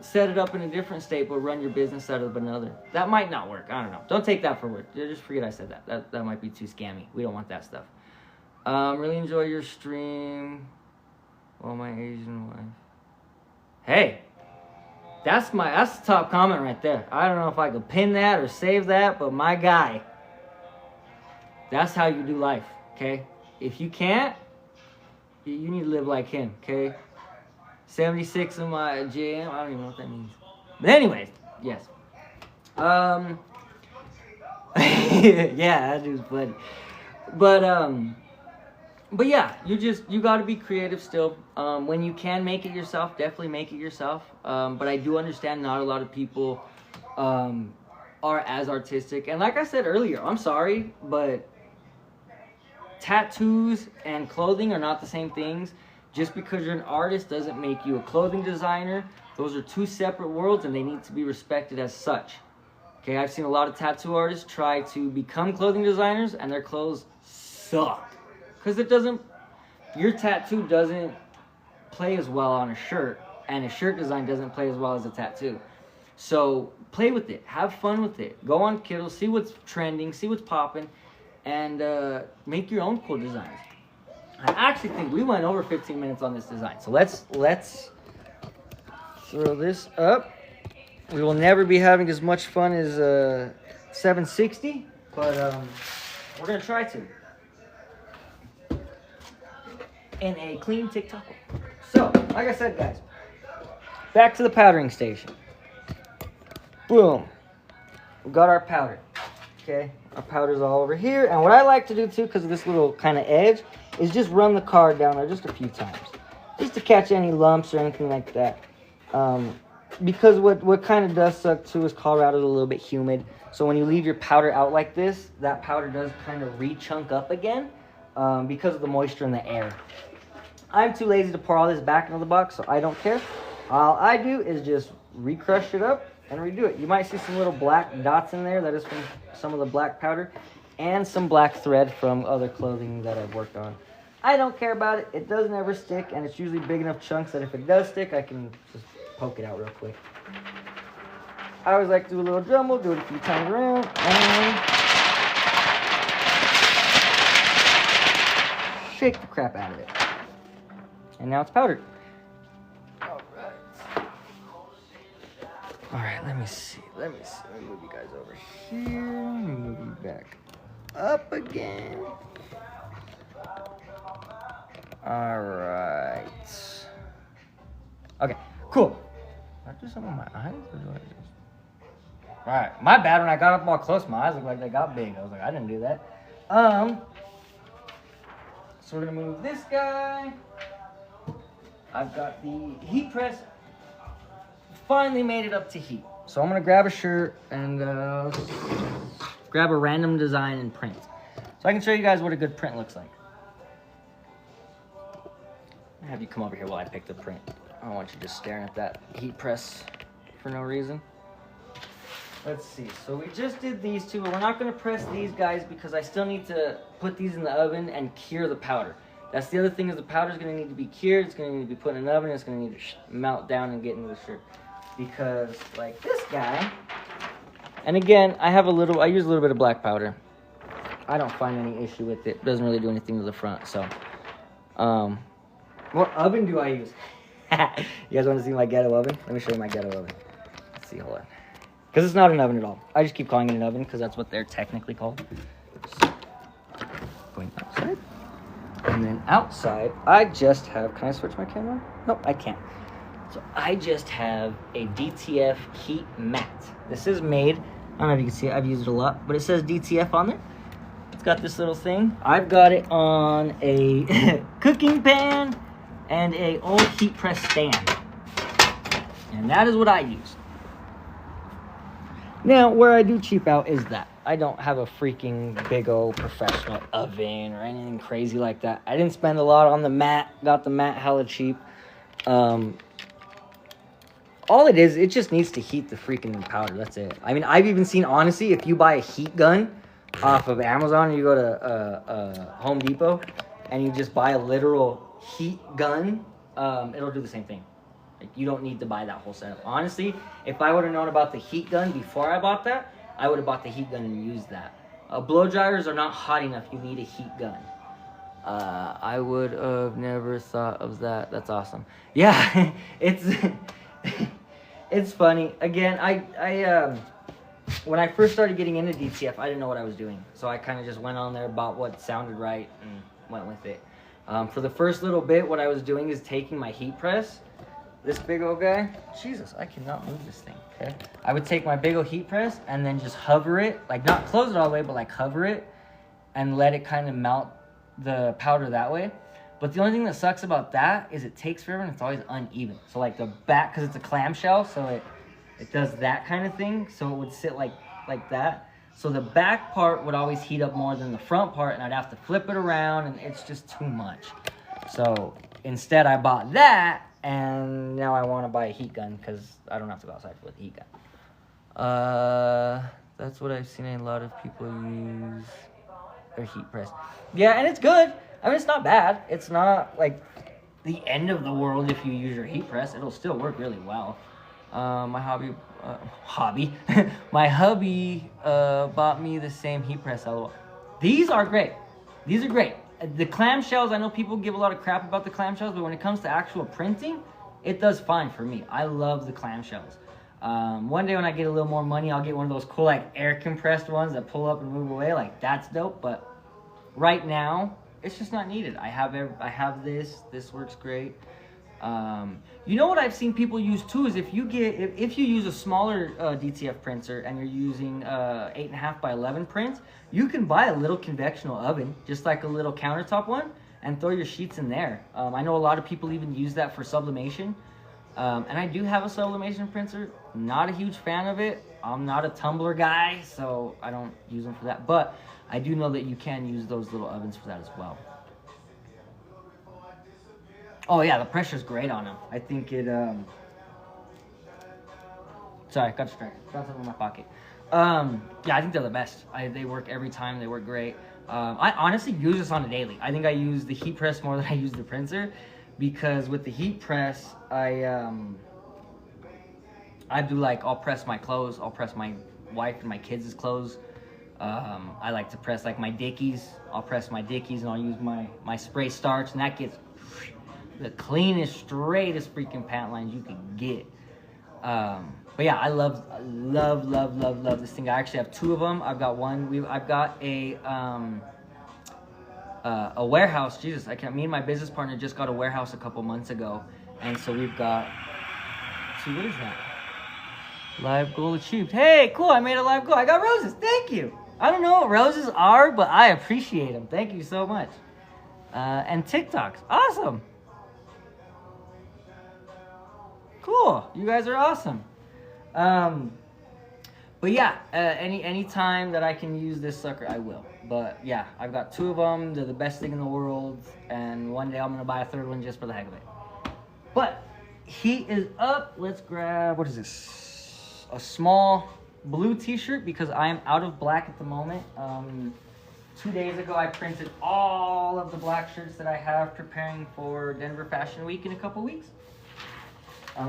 set it up in a different state but run your business out of another. That might not work. I don't know. Don't take that for word. Just forget I said that. That might be too scammy. We don't want that stuff. Really enjoy your stream. Oh, my Asian wife. Hey, that's the top comment right there. I don't know if I could pin that or save that, but my guy, that's how you do life, okay? If you can't, you need to live like him, okay? 76 in my JM, I don't even know what that means. But anyways, yes. Yeah, that dude's funny. But yeah, you got to be creative still. When you can make it yourself, definitely make it yourself. But I do understand not a lot of people are as artistic. And like I said earlier, I'm sorry, but tattoos and clothing are not the same things. Just because you're an artist doesn't make you a clothing designer. Those are two separate worlds, and they need to be respected as such. Okay, I've seen a lot of tattoo artists try to become clothing designers, and their clothes suck. Because your tattoo doesn't play as well on a shirt, and a shirt design doesn't play as well as a tattoo. So play with it, have fun with it. Go on Kittle, see what's trending, see what's popping, and make your own cool designs. I actually think we went over 15 minutes on this design. So let's throw this up. We will never be having as much fun as 760, but we're gonna try to. In a clean TikTok way. So, like I said, guys, back to the powdering station. Boom. We got our powder. Okay, our powder's all over here. And what I like to do too, because of this little kind of edge, is just run the card down there just a few times. Just to catch any lumps or anything like that. Because what kind of does suck too is Colorado's a little bit humid. So when you leave your powder out like this, that powder does kind of re-chunk up again because of the moisture in the air. I'm too lazy to pour all this back into the box, so I don't care. All I do is just re-crush it up and redo it. You might see some little black dots in there. That is from some of the black powder and some black thread from other clothing that I've worked on. I don't care about it. It doesn't ever stick, and it's usually big enough chunks that if it does stick, I can just poke it out real quick. I always like to do a little jumble, do it a few times around, and shake the crap out of it. And now it's powdered. Alright, let me see. Let me move you guys over here. Let me move you back up again. Alright. Okay, cool. Did I do something with my eyes? Or do I just... Alright, my bad. When I got up all close, my eyes looked like they got big. I was like, I didn't do that. So we're gonna move this guy. I've got the heat press. Finally made it up to heat. So I'm gonna grab a shirt and grab a random design and print. So I can show you guys what a good print looks like. I'll have you come over here while I pick the print. I don't want you just staring at that heat press for no reason. Let's see, so we just did these two, but we're not gonna press these guys because I still need to put these in the oven and cure the powder. That's the other thing, is the powder's gonna need to be cured, it's gonna need to be put in an oven, it's gonna need to melt down and get into the shirt. Because, like this guy, and again, I use a little bit of black powder. I don't find any issue with it. It doesn't really do anything to the front, so. What oven do I use? You guys wanna see my ghetto oven? Let me show you my ghetto oven. Let's see, hold on. Because it's not an oven at all. I just keep calling it an oven because that's what they're technically called. So, going outside. And then outside, I just have, can I switch my camera? Nope, I can't. So I just have a DTF heat mat. This is made, I don't know if you can see it, I've used it a lot, but it says DTF on there. It's got this little thing. I've got it on a cooking pan and a old heat press stand. And that is what I use. Now, where I do cheap out is that I don't have a freaking big old professional oven or anything crazy like that. I didn't spend a lot on the mat. Got the mat hella cheap. All it is, it just needs to heat the freaking powder. That's it. I mean, I've even seen, honestly, if you buy a heat gun off of Amazon, or you go to Home Depot, and you just buy a literal heat gun, it'll do the same thing. Like, you don't need to buy that whole setup. Honestly, if I would have known about the heat gun before I bought that, I would have bought the heat gun and used that. Blow dryers are not hot enough. You need a heat gun. I would have never thought of that. That's awesome. Yeah, it's it's funny. Again, I when I first started getting into DTF, I didn't know what I was doing. So I kind of just went on there, bought what sounded right, and went with it. For the first little bit, what I was doing is taking my heat press, this big old guy. Jesus, I cannot move this thing, okay? I would take my big old heat press and then just hover it, like not close it all the way, but like hover it and let it kind of melt the powder that way. But the only thing that sucks about that is it takes forever and it's always uneven. So like the back, because it's a clamshell, so it does that kind of thing. So it would sit like that. So the back part would always heat up more than the front part, and I'd have to flip it around, and it's just too much. So instead I bought that, and now I want to buy a heat gun because I don't have to go outside with a heat gun. That's what I've seen a lot of people use their heat press. Yeah, and it's good. I mean, it's not bad. It's not like the end of the world if you use your heat press. It'll still work really well. My hubby bought me the same heat press. These are great. These are great. The clamshells, I know people give a lot of crap about the clamshells, but when it comes to actual printing, it does fine for me. I love the clamshells. One day when I get a little more money, I'll get one of those cool like air compressed ones that pull up and move away. Like that's dope. But right now, it's just not needed. I have this. This works great. You know what I've seen people use too is if you use a smaller DTF printer and you're using 8.5 by 11 prints, you can buy a little convectional oven, just like a little countertop one, and throw your sheets in there. I know a lot of people even use that for sublimation. And I do have a sublimation printer. Not a huge fan of it. I'm not a tumbler guy, so I don't use them for that. But I do know that you can use those little ovens for that as well. Oh yeah, the pressure's great on them. I think it, sorry, got distracted. Got something in my pocket. Yeah, I think they're the best. They work every time. They work great. I honestly use this on a daily. I think I use the heat press more than I use the printer, because with the heat press, I do like, I'll press my clothes. I'll press my wife and my kids' clothes. I like to press like my Dickies. I'll press my Dickies and I'll use my spray starch, and that gets the cleanest, straightest freaking pant lines you can get. But yeah, I love this thing. I actually have two of them. I've got one. I've got a warehouse. Jesus, me and my business partner just got a warehouse a couple months ago, and so we've got. Let's see, what is that? Live goal achieved. Hey, cool! I made a live goal. I got roses. Thank you. I don't know what roses are, but I appreciate them. Thank you so much. And TikToks. Awesome. Cool. You guys are awesome. But yeah, any time that I can use this sucker, I will. But yeah, I've got two of them. They're the best thing in the world. And one day I'm going to buy a third one just for the heck of it. But heat is up. Let's grab, what is this? A small blue t-shirt, because I am out of black at the moment. 2 days ago, I printed all of the black shirts that I have, preparing for Denver Fashion Week in a couple weeks.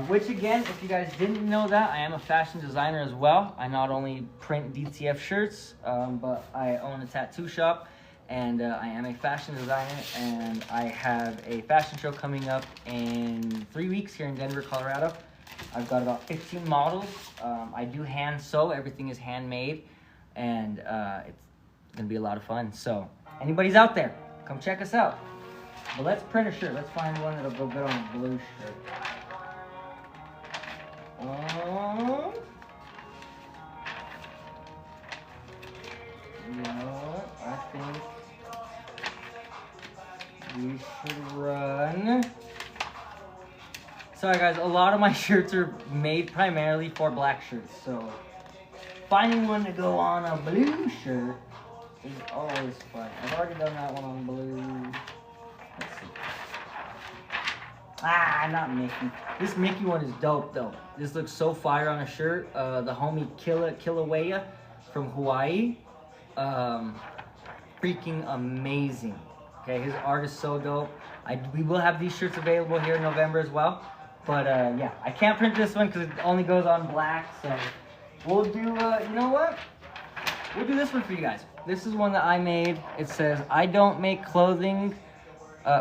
Which again, if you guys didn't know that, I am a fashion designer as well. I not only print DTF shirts, but I own a tattoo shop, and I am a fashion designer, and I have a fashion show coming up in 3 weeks here in Denver, Colorado. I've got about 15 models. I do hand sew. Everything is handmade, and it's gonna be a lot of fun. So anybody's out there, come check us out. But let's print a shirt. Let's find one that'll go good on a blue shirt. You know what? I think we should run. Sorry guys, a lot of my shirts are made primarily for black shirts, so finding one to go on a blue shirt is always fun. I've already done that one on blue. Let's see. Ah, not Mickey. This Mickey one is dope though. This looks so fire on a shirt. The homie Kilauea from Hawaii. Freaking amazing. Okay, his art is so dope. We will have these shirts available here in November as well. But yeah, I can't print this one because it only goes on black. So we'll do, you know what? We'll do this one for you guys. This is one that I made. It says, I don't make clothing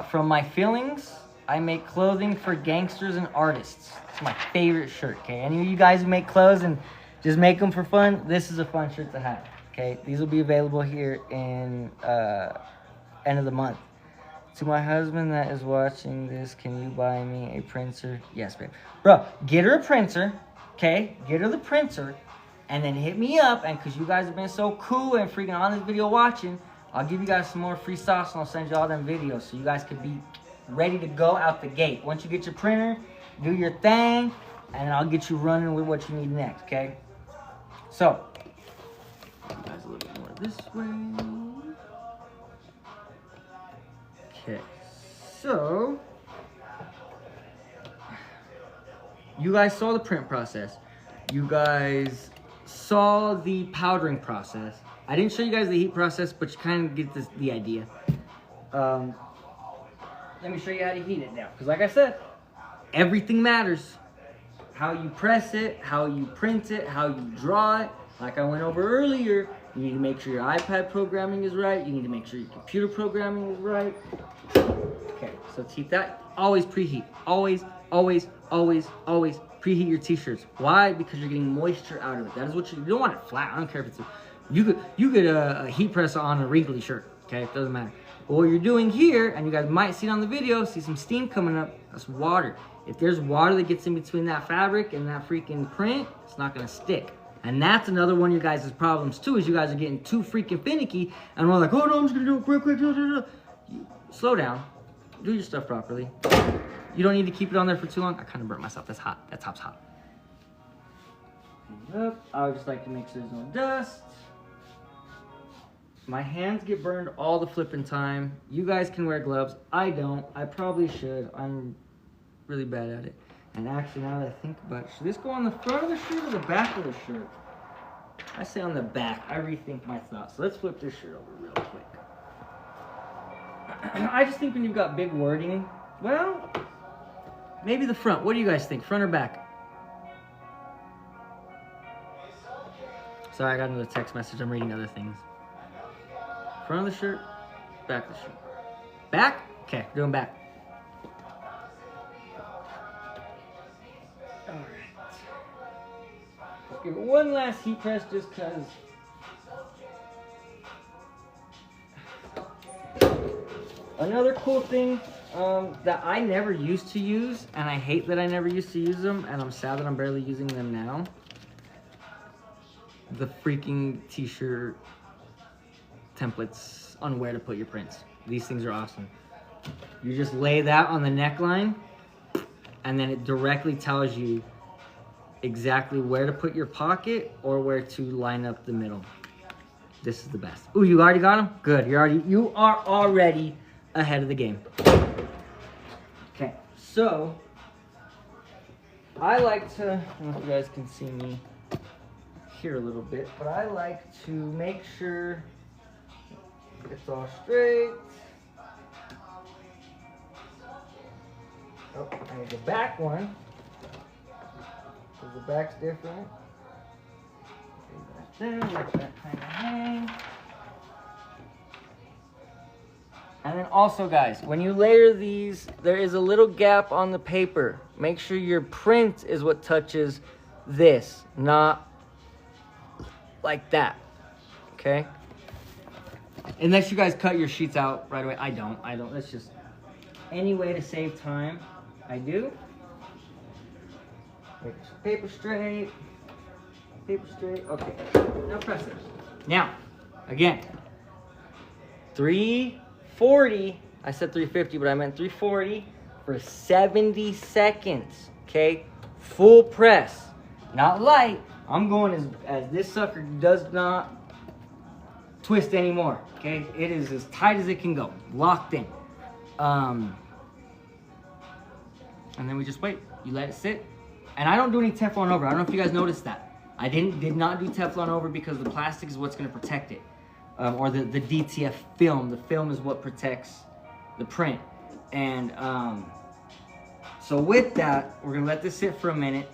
from my feelings. I make clothing for gangsters and artists. It's my favorite shirt, okay? Any of you guys who make clothes and just make them for fun, this is a fun shirt to have, okay? These will be available here in end of the month. To my husband that is watching this, can you buy me a printer? Yes, babe. Bro, get her a printer, okay? Get her the printer, and then hit me up, and because you guys have been so cool and freaking on this video watching, I'll give you guys some more free sauce, and I'll send you all them videos so you guys could be ready to go out the gate. Once you get your printer, do your thing, and I'll get you running with what you need next, okay? So, guys, a little bit more this way. Okay, so you guys saw the print process. You guys saw the powdering process. I didn't show you guys the heat process, but you kind of get the idea. Let me show you how to heat it now. Because like I said, everything matters. How you press it, how you print it, how you draw it. Like I went over earlier, you need to make sure your iPad programming is right. You need to make sure your computer programming is right. Okay, so to heat that, always preheat. Always always preheat your t-shirts. Why? Because you're getting moisture out of it. That is what you don't want it flat. I don't care if it's you could a heat press on a wrinkly shirt. Okay, it doesn't matter. But what you're doing here, and you guys might see it on the video, see some steam coming up. That's water. If there's water that gets in between that fabric and that freaking print, it's not gonna stick. And that's another one of your guys' problems too, is you guys are getting too freaking finicky and we're like, oh no, I'm just gonna do it quick. Slow down. Do your stuff properly. You don't need to keep it on there for too long. I kind of burnt myself. That's hot. That top's hot. Up. I would just like to make sure there's no dust. My hands get burned all the flipping time. You guys can wear gloves. I don't. I probably should. I'm really bad at it. And actually, now that I think about it, should this go on the front of the shirt or the back of the shirt? I say on the back. I rethink my thoughts. So let's flip this shirt over real quick. I just think when you've got big wording, well, maybe the front. What do you guys think? Front or back? Sorry, I got another text message. I'm reading other things. Front of the shirt, back of the shirt. Back? Okay, doing back. Alright. Let's give it one last heat press just because. Another cool thing that I never used to use, and I hate that I never used to use them, and I'm sad that I'm barely using them now. The freaking t-shirt templates on where to put your prints. These things are awesome. You just lay that on the neckline, and then it directly tells you exactly where to put your pocket or where to line up the middle. This is the best. Ooh, you already got them? Good. You are already ahead of the game. Okay, so I like to, I don't know if you guys can see me here a little bit, but I like to make sure it's all straight. Oh, I need the back one, because the back's different. There, let that kind of hang. And then also, guys, when you layer these, there is a little gap on the paper. Make sure your print is what touches this, not like that, okay? Unless you guys cut your sheets out right away. I don't. That's just any way to save time. I do. Make this paper straight. Paper straight. Okay. Now press it. Now, again, 340. I said 350, but I meant 340 for 70 seconds. Okay? Full press. Not light. I'm going as this sucker does not twist anymore. Okay? It is as tight as it can go. Locked in. And then we just wait. You let it sit. And I don't do any Teflon over. I don't know if you guys noticed that. I did not do Teflon over because the plastic is what's going to protect it. Or the DTF film. The film is what protects the print. And so with that, we're going to let this sit for a minute.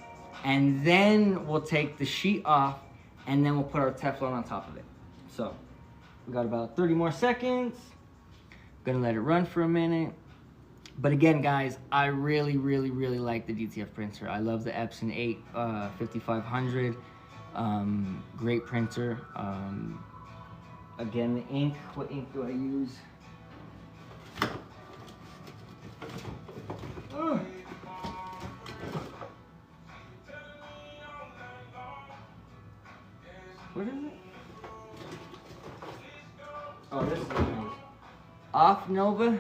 And then we'll take the sheet off. And then we'll put our Teflon on top of it. So we got about 30 more seconds. Going to let it run for a minute. But again, guys, I really like the DTF printer. I love the Epson 8 5500. Great printer. Again, the ink. What ink do I use? What is it? Oh, this is nice. Off Nova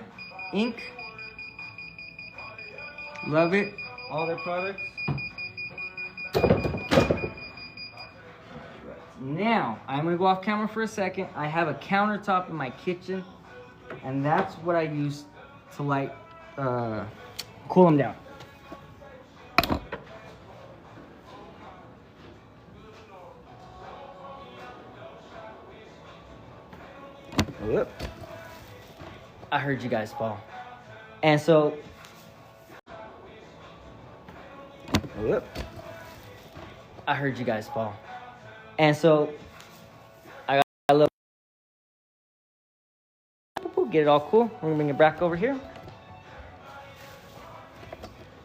ink. Love it. All their products. Now, I'm going to go off camera for a second. I have a countertop in my kitchen, and that's what I use to light, cool them down. Whoop. I heard you guys fall. And so, whoop. I heard you guys fall. And so, I love, get it all cool. I'm gonna bring it back over here.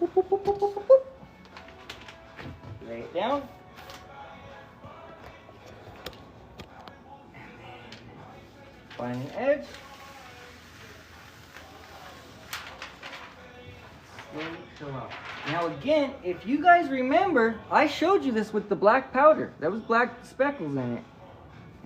Boop, boop, boop, boop, boop, boop, boop. Lay it down. Find an edge. Slowly peel off. Now again, if you guys remember, I showed you this with the black powder. There was black speckles in it.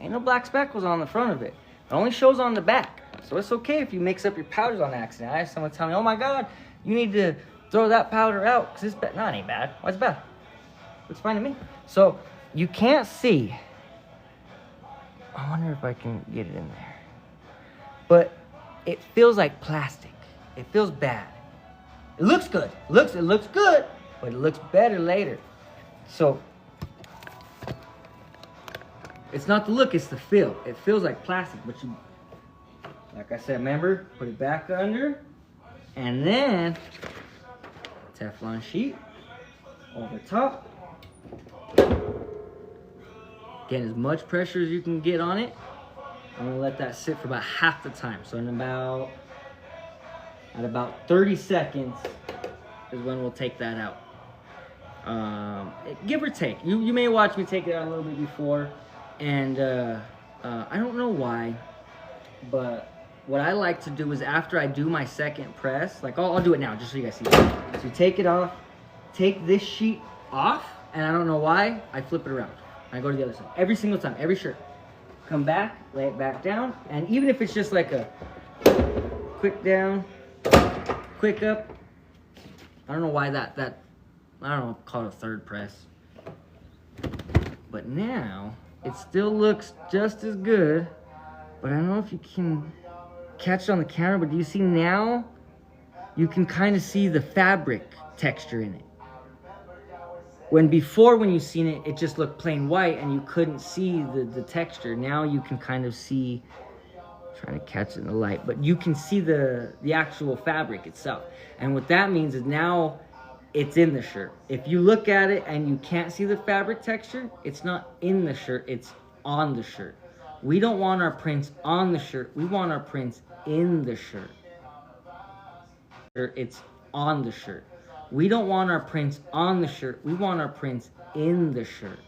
Ain't no black speckles on the front of it. It only shows on the back. So it's okay if you mix up your powders on accident. I had someone tell me, oh my God, you need to throw that powder out because it's bad. No, it ain't bad. Why it's bad? Looks fine to me. So you can't see. I wonder if I can get it in there. But it feels like plastic. It feels bad. It looks good. It looks good, but it looks better later. So it's not the look, it's the feel. It feels like plastic, but you, like I said, remember, put it back under, and then Teflon sheet over top. Get as much pressure as you can get on it. I'm gonna let that sit for about half the time. So at about 30 seconds is when we'll take that out. Give or take. You may watch me take it out a little bit before, and I don't know why, but what I like to do is after I do my second press, like I'll do it now just so you guys see. So you take it off, take this sheet off, and I don't know why, I flip it around. I go to the other side. Every single time, every shirt. Come back, lay it back down, and even if it's just like a quick down, quick up, I don't know why that I don't know, call it a third press. But now, it still looks just as good, but I don't know if you can catch it on the camera, but do you see now? You can kind of see the fabric texture in it. When before, when you seen it, it just looked plain white and you couldn't see the texture. Now you can kind of see, trying to catch it in the light, but you can see the actual fabric itself. And what that means is now it's in the shirt. If you look at it and you can't see the fabric texture, it's not in the shirt, it's on the shirt. We don't want our prints on the shirt, we want our prints in the shirt. It's on the shirt. We don't want our prints on the shirt, we want our prints in the shirt.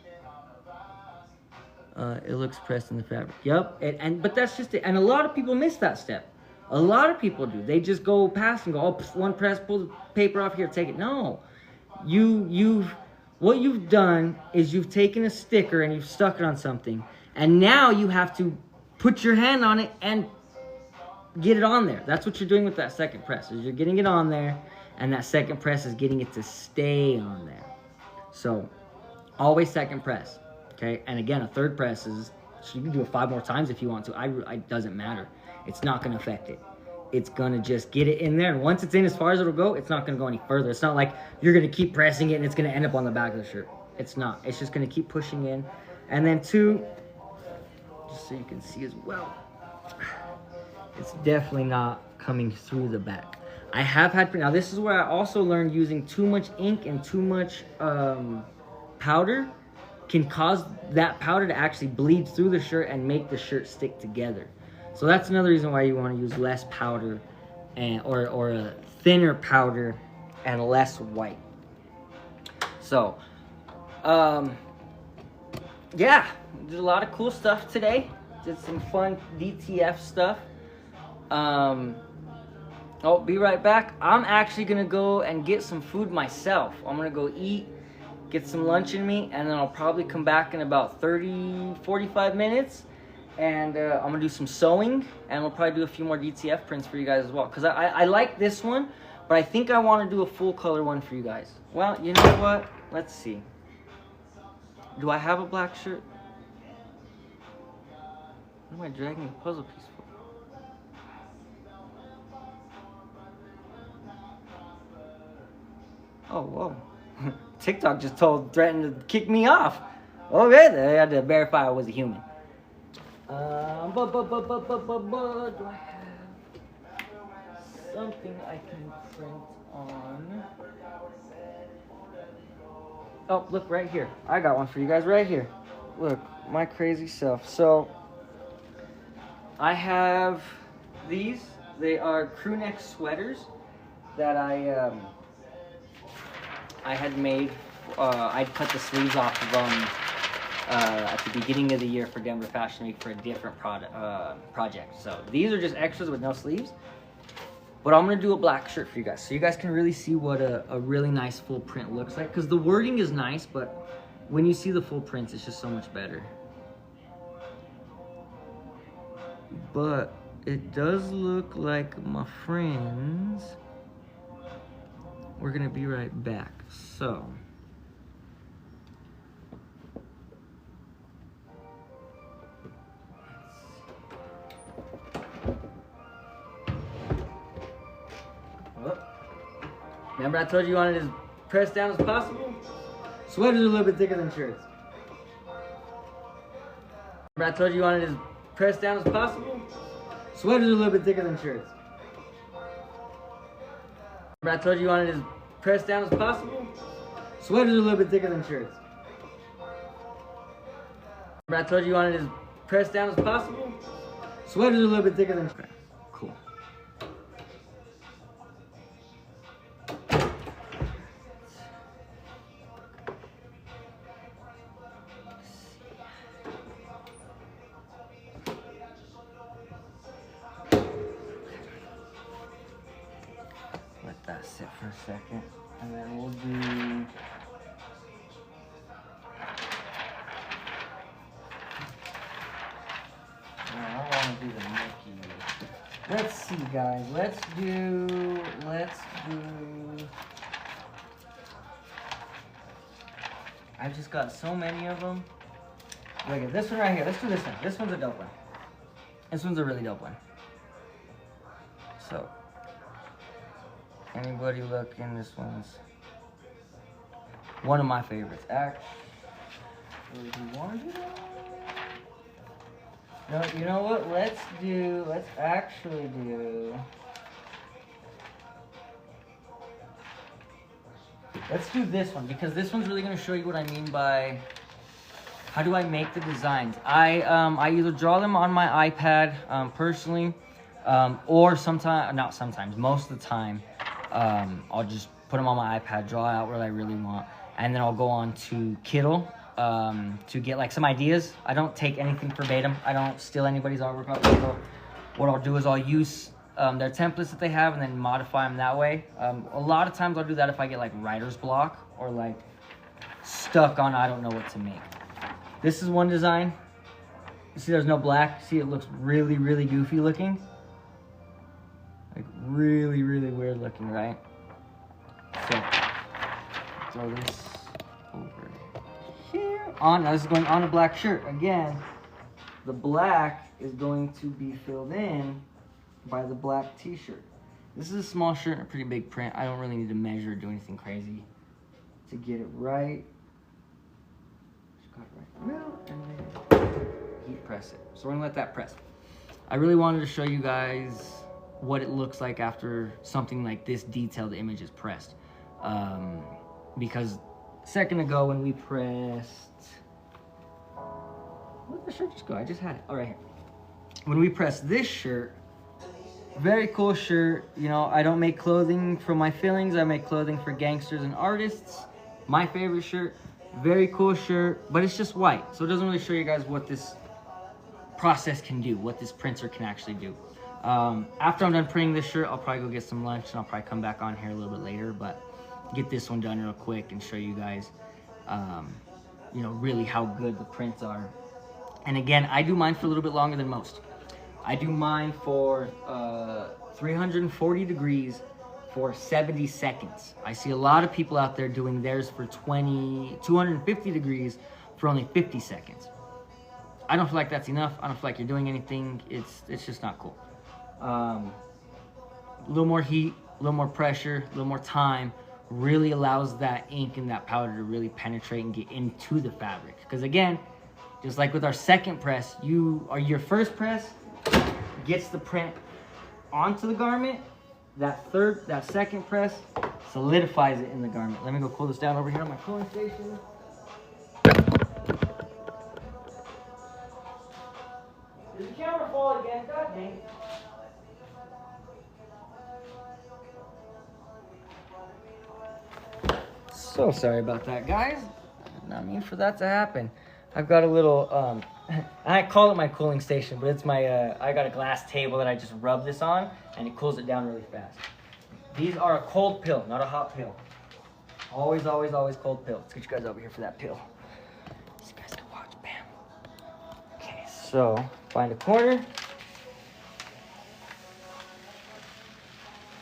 It looks pressed in the fabric. Yep, but that's just it. And a lot of people miss that step. A lot of people do. They just go past and go, oh, one press, pull the paper off here, take it. No, what you've done is you've taken a sticker and you've stuck it on something, and now you have to put your hand on it and get it on there. That's what you're doing with that second press. Is you're getting it on there, and that second press is getting it to stay on there. So always second press. Okay, and again, a third press is, so you can do it 5 more times if you want to. It doesn't matter. It's not going to affect it. It's going to just get it in there, and once it's in as far as it'll go, it's not going to go any further. It's not like you're going to keep pressing it and it's going to end up on the back of the shirt. It's not. It's just going to keep pushing in. And then 2, just so you can see as well, it's definitely not coming through the back. I have had, now this is where I also learned using too much ink and too much powder can cause that powder to actually bleed through the shirt and make the shirt stick together. So that's another reason why you want to use less powder and or a thinner powder and less white. So yeah, did a lot of cool stuff today. Did some fun DTF stuff. I'll be right back. I'm actually gonna go and get some food myself. I'm gonna go eat, get some lunch in me, and then I'll probably come back in about 45 minutes, and I'm gonna do some sewing, and we'll probably do a few more DTF prints for you guys as well, because I like this one, but I think I want to do a full color one for you guys. Well, you know what? Let's see. Do I have a black shirt? What am I dragging the puzzle piece for? Oh, whoa. TikTok just threatened to kick me off. Okay, they had to verify I was a human. Do I have something I can print on? Oh, look, right here. I got one for you guys right here. Look, my crazy self. So, I have these. They are crew neck sweaters that I I had made, I'd cut the sleeves off of them at the beginning of the year for Denver Fashion Week for a different project. So these are just extras with no sleeves. But I'm gonna do a black shirt for you guys, so you guys can really see what a really nice full print looks like. Because the wording is nice, but when you see the full prints, it's just so much better. But it does look like, my friends, we're gonna be right back. So remember I told you wanted as pressed down as possible? Sweaters are a little bit thicker than shirts. Remember I told you wanted as pressed down as possible? Sweaters are a little bit thicker than shirts. Remember I told you wanted as pressed down as possible? Sweaters are a little bit thicker than shirts. Remember I told you wanted as pressed down as possible? Sweaters are a little bit thicker than shirts. Cool. Let that sit for a second, and then we'll do. I want to do the Mickey. Let's see, guys. Let's do. I've just got so many of them. Look at this one right here. Let's do this one. This one's a dope one. This one's a really dope one. So, anybody looking? This one's one of my favorites. Actually, do you want to do that? No, you know what? Let's actually do. Let's do this one, because this one's really going to show you what I mean by how do I make the designs. I either draw them on my iPad personally, or most of the time, I'll just put them on my iPad, draw out what I really want, and then I'll go on to Kittl to get like some ideas. I don't take anything verbatim. I don't steal anybody's artwork off Kittl. What I'll do is I'll use their templates that they have and then modify them that way. A lot of times I'll do that if I get like writer's block or like stuck on I don't know what to make. This is one design. You see there's no black. See, it looks really, really goofy looking. Like really, really weird looking, right? So throw this over here. Now this is going on a black shirt. Again, the black is going to be filled in by the black t-shirt. This is a small shirt and a pretty big print. I don't really need to measure or do anything crazy to get it right. Just got it right in the middle and then heat press it. So we're gonna let that press. I really wanted to show you guys what it looks like after something like this detailed image is pressed. Because a second ago when we pressed, where'd the shirt just go? I just had it. Oh, right here. When we pressed this shirt, very cool shirt. You know, I don't make clothing for my feelings. I make clothing for gangsters and artists. My favorite shirt. Very cool shirt, but it's just white. So it doesn't really show you guys what this process can do, what this printer can actually do. After I'm done printing this shirt, I'll probably go get some lunch and I'll probably come back on here a little bit later, but get this one done real quick and show you guys, you know, really how good the prints are. And again, I do mine for a little bit longer than most. I do mine for 340 degrees for 70 seconds. I see a lot of people out there doing theirs for 250 degrees for only 50 seconds. I don't feel like that's enough. I don't feel like you're doing anything. It's just not cool. A little more heat, a little more pressure, a little more time really allows that ink and that powder to really penetrate and get into the fabric. Because again, just like with our second press, your first press gets the print onto the garment. That second press solidifies it in the garment. Let me go cool this down over here on my cooling station. Did the camera fall again? God dang it. So So sorry about that, guys. Did not mean for that to happen. I've got a little, I call it my cooling station, but it's my, I got a glass table that I just rub this on, and it cools it down really fast. These are a cold pill, not a hot pill. Always, always, always cold pill. Let's get you guys over here for that pill. So you guys can watch, bam. Okay, so find a corner.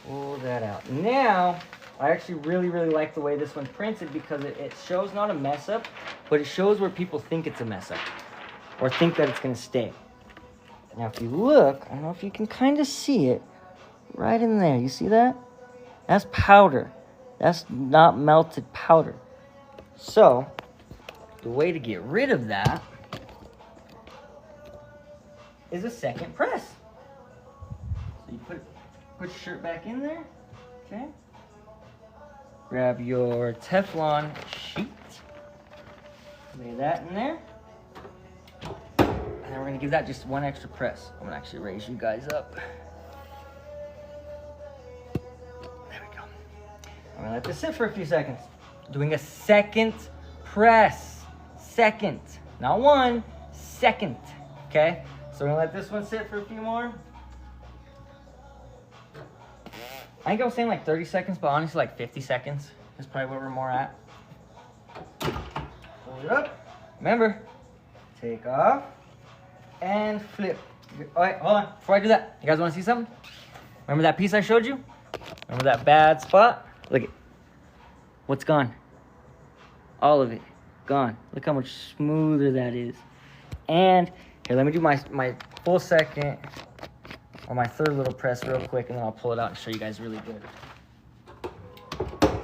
Pull that out. Now, I actually really, really like the way this one's printed because it shows not a mess up, but it shows where people think it's a mess up or think that it's gonna stay. Now, if you look, I don't know if you can kind of see it right in there. You see that? That's powder. That's not melted powder. So, the way to get rid of that is a second press. So you put your shirt back in there, okay? Grab your Teflon sheet, lay that in there, and then we're gonna give that just one extra press. I'm gonna actually raise you guys up. There we go. I'm gonna let this sit for a few seconds. Doing a second press. Second, not one, second, okay? So we're gonna let this one sit for a few more. I think I was saying like 30 seconds, but honestly like 50 seconds is probably where we're more at. Hold it up. Remember, take off and flip. All right, hold on. Before I do that, you guys want to see something? Remember that piece I showed you? Remember that bad spot? Look at what's gone. All of it gone. Look how much smoother that is. And here, let me do my full second. Or my third little press real quick, and then I'll pull it out and show you guys really good.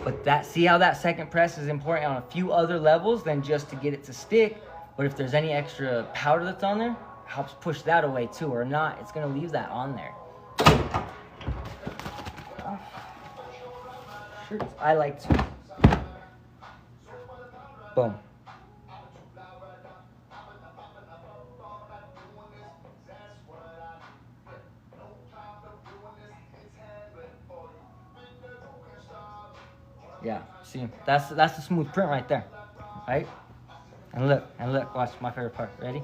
But that, see how that second press is important on a few other levels than just to get it to stick. But if there's any extra powder that's on there, it helps push that away too. Or not, it's gonna leave that on there. Shirts, I like to. Boom. Yeah, see, that's the smooth print right there, right? And look, watch my favorite part. Ready?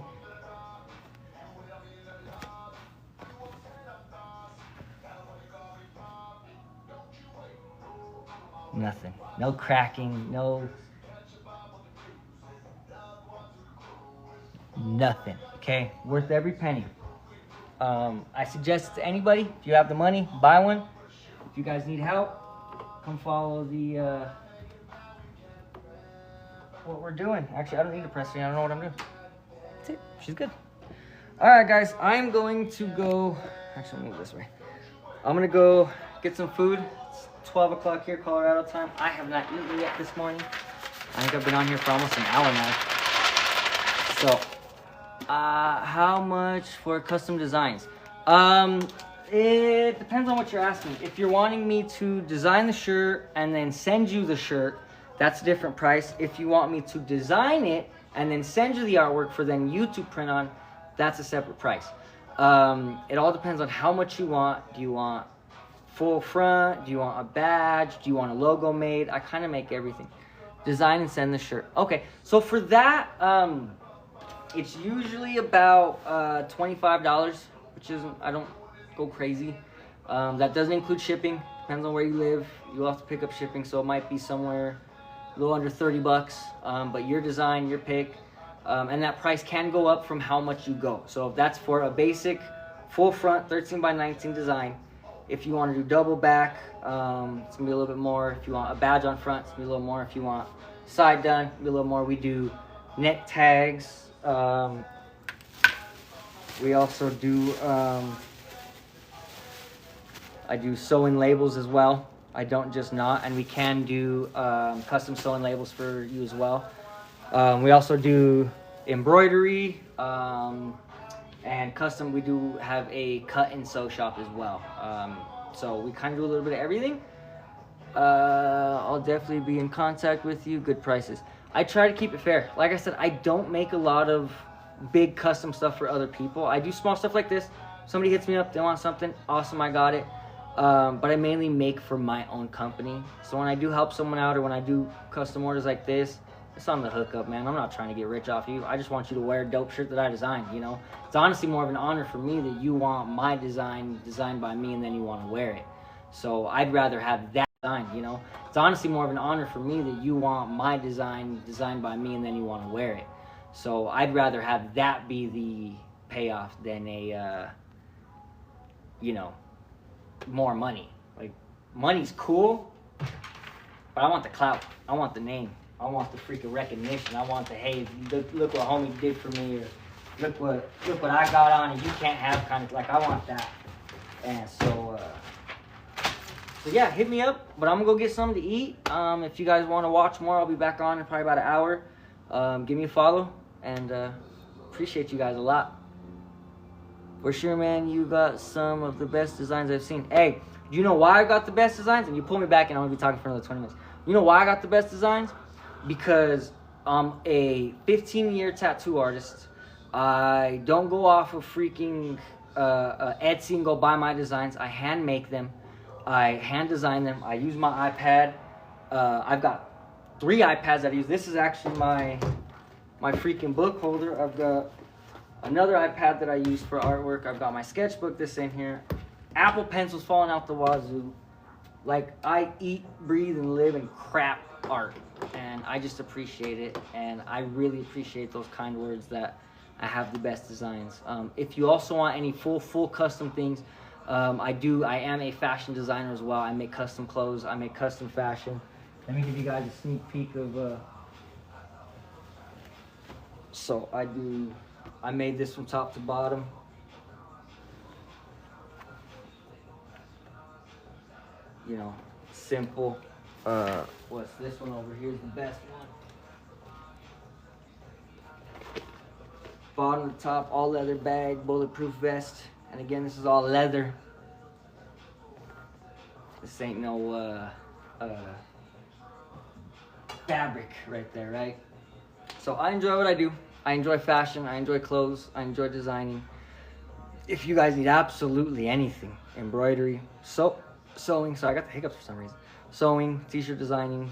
Nothing, no cracking, no nothing. Okay, worth every penny. I suggest to anybody, if you have the money, buy one. If you guys need help, come follow the what we're doing. Actually, I don't need to press it. I don't know what I'm doing. That's it. She's good. All right, guys. I'm going to go. Actually, I'll move this way. I'm gonna go get some food. It's 12 o'clock here, Colorado time. I have not eaten yet this morning. I think I've been on here for almost an hour now. So, how much for custom designs? It depends on what you're asking. If you're wanting me to design the shirt and then send you the shirt, that's a different price. If you want me to design it and then send you the artwork for then you to print on, that's a separate price. It all depends on how much you want. Do you want full front? Do you want a badge? Do you want a logo made? I kind of make everything. Design and send the shirt. Okay, so for that, it's usually about $25, which isn't, I don't go crazy. That doesn't include shipping. Depends on where you live. You'll have to pick up shipping, so it might be somewhere a little under 30 bucks. But your design, your pick, and that price can go up from how much you go. So if that's for a basic full front 13 by 19 design, if you want to do double back, it's gonna be a little bit more. If you want a badge on front, it's gonna be a little more. If you want side done, it's gonna be a little more. We do neck tags. We also do I do sewing labels as well. I don't just knot, and we can do custom sewing labels for you as well. We also do embroidery and custom. We do have a cut and sew shop as well. So we kind of do a little bit of everything. I'll definitely be in contact with you. Good prices. I try to keep it fair. Like I said, I don't make a lot of big custom stuff for other people. I do small stuff like this. Somebody hits me up, they want something, awesome, I got it. but I mainly make for my own company. So when I do help someone out or when I do custom orders like this, it's on the hookup, man. I'm not trying to get rich off you. I just want you to wear a dope shirt that I designed, you know? It's honestly more of an honor for me that you want my design designed by me and then you want to wear it. So I'd rather have that design, you know? It's honestly more of an honor for me that you want my design designed by me and then you want to wear it. So I'd rather have that be the payoff than a, you know, more money. Like, money's cool, but I want the clout. I want the name. I want the freaking recognition. I want the, hey, look what homie did for me, or look what I got on and you can't have, kind of, like, I want that. And so yeah, hit me up, but I'm gonna go get something to eat. If you guys want to watch more, I'll be back on in probably about an hour. Give me a follow, and appreciate you guys a lot. For sure, man, you got some of the best designs I've seen. Hey, do you know why I got the best designs? And you pull me back and I'm gonna be talking for another 20 minutes. You know why I got the best designs? Because I'm a 15-year tattoo artist. I don't go off of freaking Etsy and go buy my designs. I hand make them. I hand design them. I use my iPad. I've got 3 iPads that I use. This is actually my freaking book holder. I've got another iPad that I use for artwork. I've got my sketchbook, this in here. Apple pencils falling out the wazoo. Like, I eat, breathe, and live in crap art. And I just appreciate it. And I really appreciate those kind words that I have the best designs. If you also want any full custom things, I am a fashion designer as well. I make custom clothes. I make custom fashion. Let me give you guys a sneak peek of... So I made this from top to bottom. You know, simple. What's this one over here is the best one. Bottom to top, all leather bag, bulletproof vest. And again, this is all leather. This ain't no fabric right there, right? So I enjoy what I do. I enjoy fashion, I enjoy clothes, I enjoy designing. If you guys need absolutely anything, embroidery, sewing, so I got the hiccups for some reason. Sewing, t-shirt designing,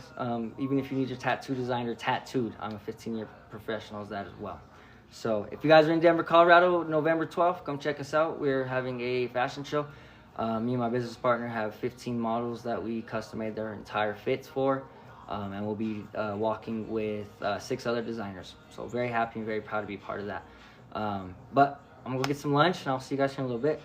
even if you need your tattoo designed or tattooed, I'm a 15-year professional as that as well. So if you guys are in Denver, Colorado, November 12th, come check us out. We're having a fashion show. Me and my business partner have 15 models that we custom made their entire fits for. And we'll be walking with 6 other designers. So very happy and very proud to be part of that. But I'm gonna go get some lunch and I'll see you guys here in a little bit.